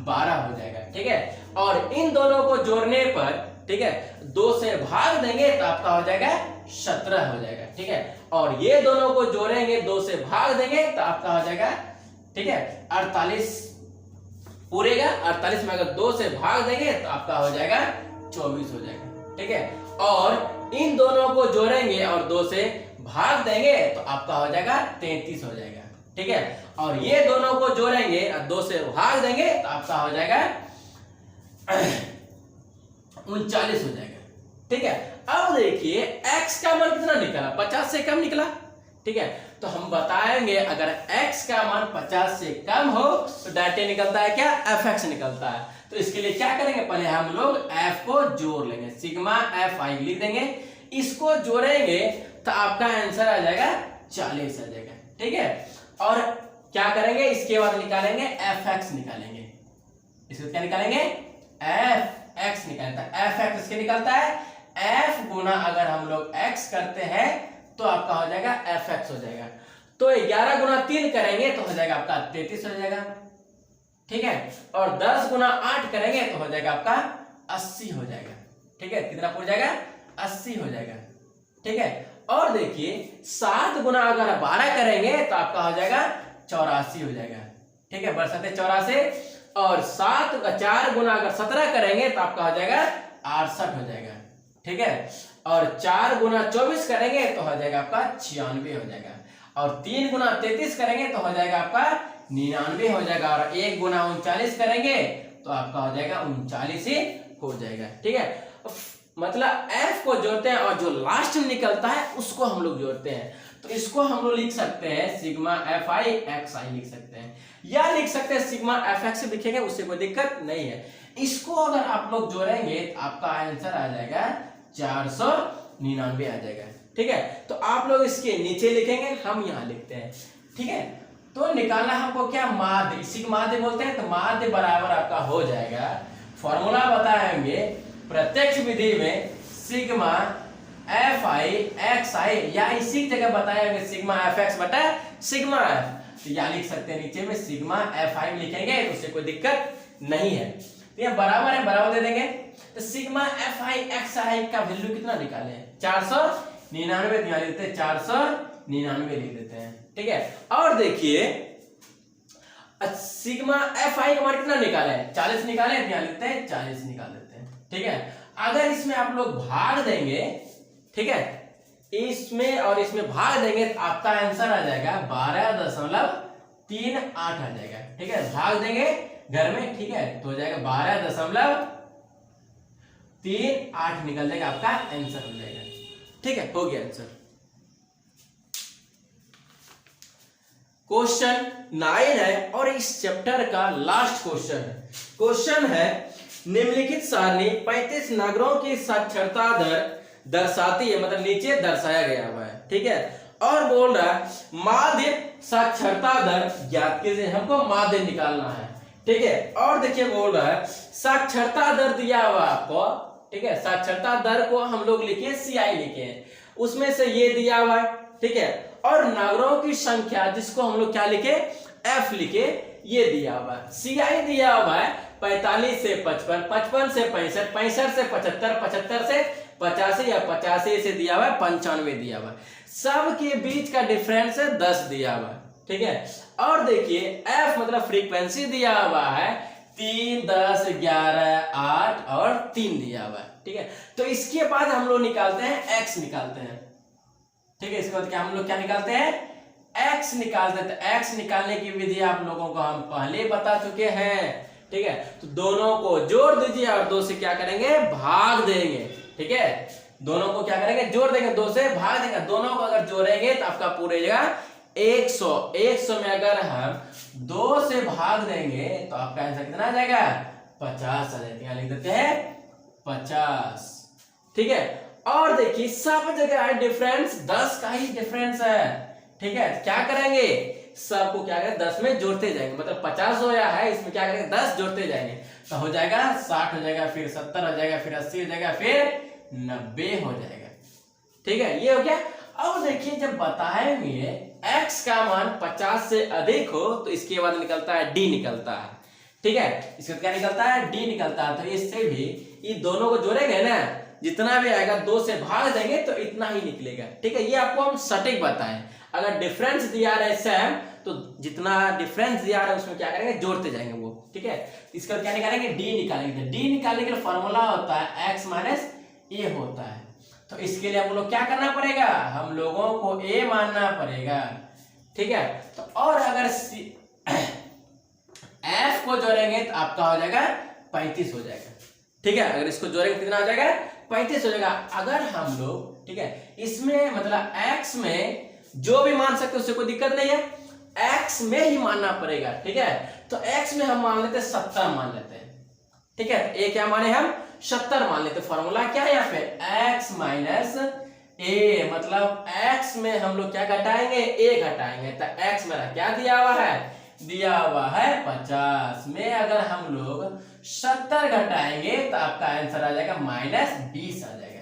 12 हो जाएगा। ठीक है, और इन दोनों को जोड़ने पर, ठीक है, 2 से भाग देंगे तो आपका हो जाएगा 17 हो जाएगा। ठीक है, और ये दोनों को जोड़ेंगे, 2 से भाग देंगे तो आपका हो जाएगा, ठीक है, 48 पूरेगा। 48 में अगर 2 से भाग देंगे तो आपका हो जाएगा 24 हो जाएगा। ठीक है, और इन दोनों को जोड़ेंगे और 2 से भाग देंगे तो आपका हो जाएगा 33 हो जाएगा। ठीक है, और ये दोनों को जोड़ेंगे और 2 से भाग देंगे तो आपका हो जाएगा 39 हो जाएगा। ठीक है, अब देखिए x का मान कितना निकला, 50 से कम निकला। ठीक है, तो हम बताएंगे अगर x का मान 50 से कम हो तो डायरेक्ट निकलता है क्या, fx निकलता है। तो इसके लिए क्या करेंगे, पहले हम लोग f को जोड़ लेंगे, सिग्मा fi लिख देंगे, इसको जोड़ेंगे तो आपका आंसर आ जाएगा 40 आ जाएगा। ठीक है, और क्या करेंगे, इसके बाद निकालेंगे fx निकालेंगे, इसको क्या निकालेंगे, fx निकालता है। fx इसके निकलता है f गुना अगर हम लोग x करते हैं तो आपका हो जाएगा fx हो जाएगा। तो 11 गुना 3 करेंगे तो हो जाएगा आपका 33 हो जाएगा। ठीक है, और 10 गुना 8 करेंगे तो हो जाएगा आपका 80 हो जाएगा। ठीक है, कितना पूरा जाएगा, 80 हो जाएगा। ठीक है, और देखिए 7 गुना अगर 12 करेंगे तो आपका हो जाएगा 84 हो जाएगा। ठीक है, बरसते 84, और 4 गुना अगर 17 करेंगे तो आपका हो जाएगा 68 हो जाएगा। ठीक है, और 4 गुना 24 करेंगे तो हो जाएगा आपका 96 हो जाएगा, और 3 गुना 33 करेंगे तो हो जाएगा आपका 99 हो जाएगा, और 1 गुना 39 करेंगे तो आपका हो जाएगा 39 ही हो जाएगा। ठीक है, मतलब f को जोड़ते हैं और जो लास्ट में निकलता है उसको हम लोग जोड़ते हैं। तो इसको हम लोग लिख सकते हैं सिग्मा fi xi लिख सकते हैं, या लिख सकते हैं सिग्मा fx लिखेंगे, उससे कोई दिक्कत नहीं है। इसको अगर आप लोग जोड़ेंगे तो आपका आंसर आ जाएगा 499 आ जाएगा। ठीक है, तो आप लोग इसके नीचे लिखेंगे, हम यहाँ लिखते हैं। ठीक है, तो निकालना हमको क्या, माध्य, इसी को माध्य बोलते हैं। तो माध्य बराबर आपका हो जाएगा, फॉर्मूला बताएंगे प्रत्यक्ष विधि में सिग्मा fi xi, या इसी जगह बताएंगे सिग्मा fx बटा सिग्मा f। तो या लिख सकते हैं नीचे में सिग्मा fi लिखेंगे तो उससे कोई दिक्कत नहीं है। तो ये बराबर है, बराबर दे देंगे। तो सिग्मा fi xi का वैल्यू कितना निकाले, 499 यहाँ लिखते हैं, 499 लिख देते हैं। ठीक है, और देखिए सिग्मा fi का मान कितना निकाले, 40 निकाले, यहाँ लिखते हैं 40 निकाल देते हैं। ठीक है, अगर इसमें आप लोग भाग देंगे, ठीक है, इसमें और इसमें भाग देंगे तो आपका आंसर आ जाएगा 12.38 आ जाएगा। ठीक है, भाग देंगे घर में, ठीक है, तो हो जाएगा 12.38 निकल जाएगा, आपका आंसर हो जाएगा। ठीक है, हो गया आंसर। क्वेश्चन 9 है और इस चैप्टर का लास्ट क्वेश्चन है। क्वेश्चन है निम्नलिखित सारणी 35 नगरों की साक्षरता दर दर्शाती है, मतलब नीचे दर्शाया गया हुआ है। ठीक है, और बोल रहा है माध्य साक्षरता दर ज्ञात कीजिए, हमको माध्य निकालना है। ठीक है, और देखिए बोल रहा है साक्षरता दर दिया हुआ आपको। ठीक है, साक्षरता दर को हम लोग लिखे CI लिखे, उसमें से ये दिया हुआ है। ठीक है, और नगरों की संख्या जिसको हम लोग क्या लिखे, F लिखे, ये दिया हुआ है। CI दिया हुआ है 45 से 55, 55 से 65, 65 से 75, 75 से 85, या 85 से दिया हुआ है 95 दिया हुआ है। सब के बीच का डिफरेंस है 10 दिया हुआ है। ठीक है, और देखिए F मतलब फ्रीक्वेंसी दिया हुआ है 3, 10, 11, 8 और 3 दिया हुआ है। ठीक है, तो इसके बाद हम लोग निकालते हैं x निकालते हैं। ठीक है, इसके बाद क्या हम लोग क्या निकालते हैं, x निकालते हैं। तो x निकालने की विधि आप लोगों को हम पहले बता चुके हैं। ठीक है, तो दोनों को जोड़ दीजिए और 2 से क्या करेंगे, भाग देंगे। ठीक है, दोनों को क्या करेंगे, जोड़ देंगे, 2 से भाग देंगे। दोनों को अगर जोड़ेंगे तो आपका पूरे जगह 100, 100 में अगर हम 2 से भाग देंगे तो आपका आंसर कितना आ जाएगा, 50 आ जाएगा। लिख देते हैं 50। ठीक है। और देखिए सब जगह है डिफरेंस 10 का ही डिफरेंस है, ठीक है। क्या करेंगे, सबको क्या करेंगे 10 में जोड़ते जाएंगे, मतलब 50 हो गया है, इसमें क्या करेंगे 10 जोड़ते जाएंगे, तो हो जाएगा 60 हो जाएगा, फिर 70 हो जाएगा, फिर 80 हो जाएगा, फिर 90 हो जाएगा, ठीक है। ये हो गया। अब देखिए जब बताएंगे x का मान 50 से अधिक हो तो इसके बाद निकलता है d निकलता है, ठीक है। इसके बाद क्या निकलता है, d निकलता है। तो इससे भी ये दोनों को जोड़ेंगे ना, जितना भी आएगा 2 से भाग देंगे तो इतना ही निकलेगा, ठीक है। ये आपको हम सटीक बताएं, अगर डिफरेंस दिया रहे सेम तो जितना डिफरेंस दिया रहा है उसमें क्या करेंगे, जोड़ते जाएंगे वो, ठीक है। इसके बाद क्या निकालेंगे, d निकालेंगे। d निकालने के लिए फॉर्मूला होता है x माइनस a होता है। तो इसके लिए हम लोग क्या करना पड़ेगा, हम लोगों को a मानना पड़ेगा, ठीक है। तो और अगर f को जोड़ेंगे तो आपका हो जाएगा 35 हो जाएगा, ठीक है। अगर इसको जोड़ेंगे कितना हो जाएगा, 35 हो जाएगा। अगर हम लोग, ठीक है, इसमें मतलब x में जो भी मान सकते उससे कोई दिक्कत नहीं है, x में ही मानना पड़ेगा, ठीक है। तो x में हम मान लेते 70 मान लेते हैं, ठीक है। तो a क्या माने हम 70 मान लेते। फॉर्मूला क्या है यहाँ पे, x माइनस a, मतलब x में हम लोग क्या घटाएंगे, a घटाएंगे। तो x मेरा क्या दिया हुआ है, दिया हुआ है 50 में अगर हम लोग 70 घटाएंगे तो आपका आंसर आ जाएगा -20 आ जाएगा,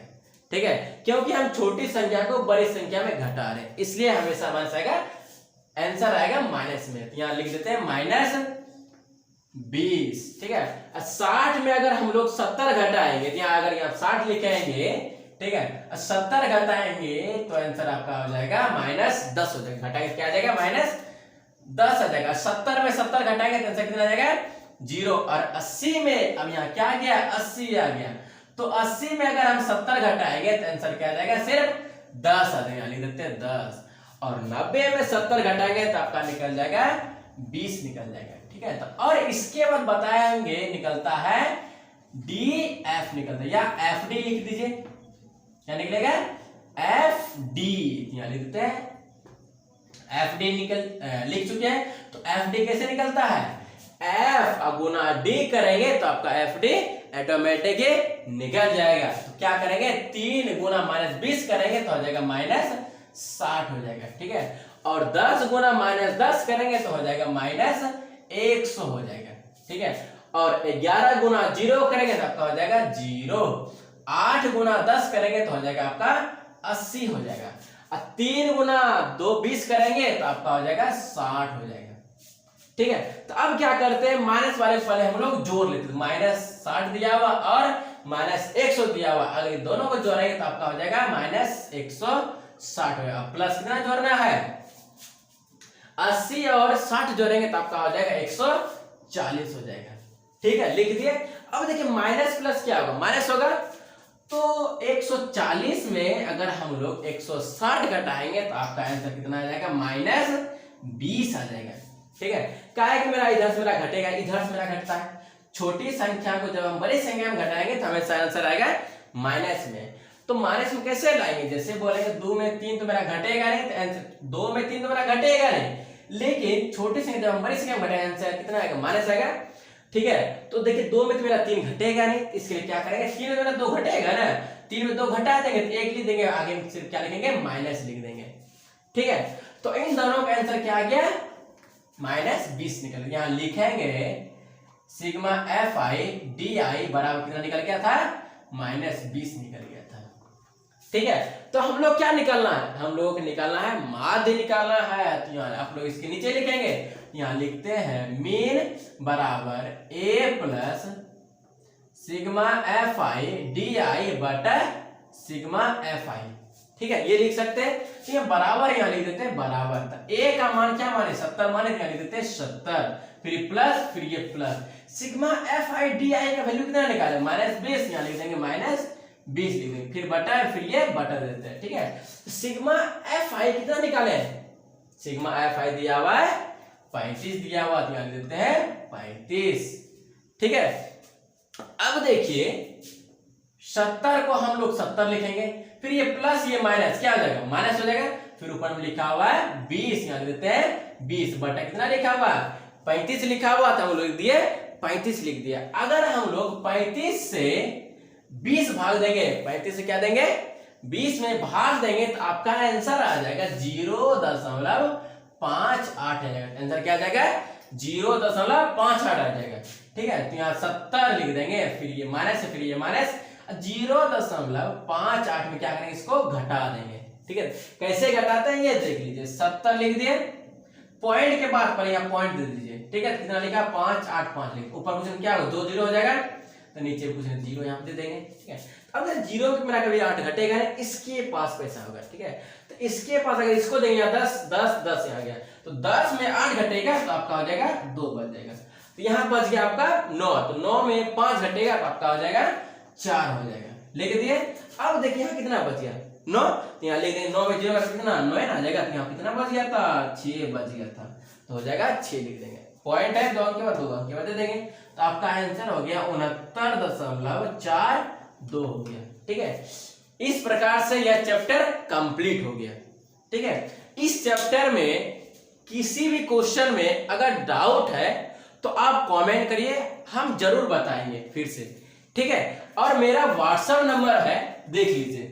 ठीक है। क्योंकि हम छोटी संख्या को बड़ी संख्या में घटा रहे हैं, इसलिए हमेशा हमारा आएगा आंसर आएगा माइनस में। तो यहां लिख देते हैं -20, ठीक है। 60 में अगर हम लोग 70 घटाएंगे तो यहाँ अगर यहाँ 60 लिखेंगे, ठीक है, 70 घटाएंगे तो आंसर आपका हो जाएगा -10 हो जाएगा। घटाएंगे क्या आ जाएगा, -10 आ जाएगा। 70 में 70 घटाएंगे तो आंसर कितना आ जाएगा 0। और 80 में अब यहाँ क्या आ गया, 80 आ गया। तो 80 में अगर हम 70 घटाएंगे तो आंसर क्या आ जाएगा, सिर्फ 10 आ जाएगा, लिख देते हैं 10। और 90 में 70 घटाएंगे तो आपका निकल जाएगा 20 निकल जाएगा, ठीक है। तो और इसके बाद बताएंगे निकलता है DF निकलता है, या FD लिख दीजिए, क्या निकलेगा FD, यहाँ लिख देते हैं FD लिख चुके हैं। तो FD कैसे निकलता है, F गुना D करेंगे तो आपका FD ऑटोमेटिक निकल जाएगा। तो क्या करेंगे, 3 गुना -20 करेंगे तो हो जाएगा -60 हो जाएगा, ठीक है। और 10 गुना -10 करेंगे तो हो जाएगा -100 हो जाएगा, ठीक है। और 11 गुना 0 करेंगे तो आपका हो जाएगा 0। 8 गुना 10 करेंगे तो हो जाएगा आपका 80 हो जाएगा। और 3 गुना 2 20 करेंगे तो आपका हो जाएगा 60 हो जाएगा, ठीक है। तो अब क्या करते हैं, माइनस वाले पहले हम लोग जोड़ लेते हैं। -60 दिया हुआ और -100 दिया हुआ, अगर दोनों को जोड़ेंगे तो आपका हो जाएगा -160 होगा। प्लस कितना जोड़ना है, 80 और 60 जोड़ेंगे तो आपका हो जाएगा 140 हो जाएगा, ठीक है, लिख दिए। अब देखिए माइनस प्लस क्या होगा, माइनस होगा। तो 140 में अगर हम लोग 160 घटाएंगे तो आपका आंसर कितना आ जाएगा, -20 आ जाएगा, ठीक है। क्या है कि मेरा इधर से मेरा घटेगा, इधर से मेरा घटता है। छोटी संख्या को जब हम बड़ी संख्या में घटाएंगे तो हमेशा आंसर आएगा माइनस में। तो माइनस में कैसे लाएंगे, जैसे बोलेंगे 2 में 3 तो मेरा घटेगा नहीं, तो आंसर 2 में 3 तो मेरा घटेगा नहीं, लेकिन छोटी संख्या जब हम बड़ी संख्या में घटाएंगे आंसर कितना आएगा, माइनस आएगा, ठीक है। तो देखिए 2 में तो मेरा 3 घटेगा नहीं, इसके लिए क्या करेंगे, 3 में मेरा 2 घटेगा ना, 3 में 2 घटा देंगे तो 1 लिख देंगे, आगे सिर्फ क्या लिखेंगे, माइनस लिख देंगे, ठीक है। तो इन दोनों का आंसर क्या आ गया, -20 निकल गया। यहां लिखेंगे सिग्मा FI DI बराबर कितना निकल गया था, -20 निकल गया था, ठीक है। तो हम लोग क्या निकालना है, हम लोग को निकालना है माध्य निकालना है। तो यहाँ आप लोग इसके नीचे लिखेंगे, यहाँ लिखते हैं मीन बराबर A plus sigma FI DI बटा सिग्मा FI, ठीक है, ये लिख सकते हैं। तो ये बराबर यहाँ लिख देते हैं बराबर, तो A का मान क्या माने 70 माने, यहाँ लिख देते हैं 70, फिर प्लस, फिर ये प्लस। सिग्मा FI DI का वैल्यू कितना निकाले, -20, यहाँ लिख देंगे -20 लिख देंगे, फिर बटा, फिर ये बटा देते हैं, ठीक है। सिग्मा FI कितना निकाले, सिग्मा FI दिया हुआ है 35 दिया हुआ, तो यहाँ लिख देते हैं 35, ठीक है। अब देखिए 70 को हम लोग 70 लिखेंगे, फिर ये प्लस ये माइनस क्या हो जाएगा, माइनस हो जाएगा, फिर ऊपर में लिखा हुआ है 20, यहाँ लिख देते हैं 20 बटा कितना लिखा हुआ 35 लिखा हुआ था, हम लोग दिए 35 लिख दिया। अगर हम लोग 35 से 20 भाग देंगे 35 से, क्या देंगे 20 में भाग देंगे तो आपका आंसर आ जाएगा 0.58 आ जाएगा। आंसर क्या आ जाएगा 0.58 आ जाएगा। ठीक है, तो यहाँ 70 लिख देंगे, फिर ये माइनस है, फिर ये माइनस, 0.58 में क्या करेंगे इसको घटा देंगे। ठीक है, कैसे घटाते हैं ये देख लीजिए। 70 लिख दिए, पॉइंट के बाद पर यहाँ पॉइंट दे दीजिए। ठीक है, कितना लिखा 585 लिख, ऊपर कुछ क्या हो 2 0 हो जाएगा, तो नीचे कुछ 0 यहाँ पे दे देंगे। ठीक है, अब जीरो में कभी 8 घटेगा ना, इसके पास पैसा होगा। ठीक है, तो इसके पास अगर इसको देंगे 10 10 10 आ गया, तो 10 में 8 घटेगा तो आपका हो जाएगा 2 बच जाएगा। तो यहाँ बच गया आपका 9, तो 9 में 5 घटेगा तो आपका हो जाएगा 4 हो जाएगा। लिख दिए। अब देखिए यहाँ कितना बच गया 9, तो यहाँ लिख देंगे 9 में 0 का कितना 9 आ जाएगा, तो यहाँ कितना बच गया था 6 बच गया था, तो हो जाएगा 6 लिख देंगे। पॉइंट है 2 अंक के बाद 2 अंक के बाद दे देंगे, तो आपका आंसर हो गया 69.42 हो गया। ठीक है, इस प्रकार से यह चैप्टर कंप्लीट हो गया। ठीक है, इस चैप्टर में किसी भी क्वेश्चन में अगर डाउट है तो आप कमेंट करिए, हम जरूर बताएंगे फिर से। ठीक है, और मेरा व्हाट्सएप नंबर है, देख लीजिए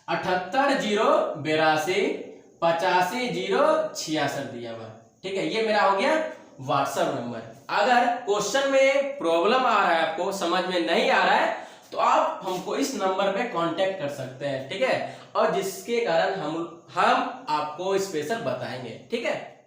7808285066 दिया हुआ। ठीक है, ये मेरा हो गया व्हाट्सएप नंबर। अगर क्वेश्चन में प्रॉब्लम आ रहा है, आपको समझ में नहीं आ रहा है, तो आप हमको इस नंबर पे कांटेक्ट कर सकते हैं। ठीक है, और जिसके कारण हम आपको स्पेशल बताएंगे। ठीक है।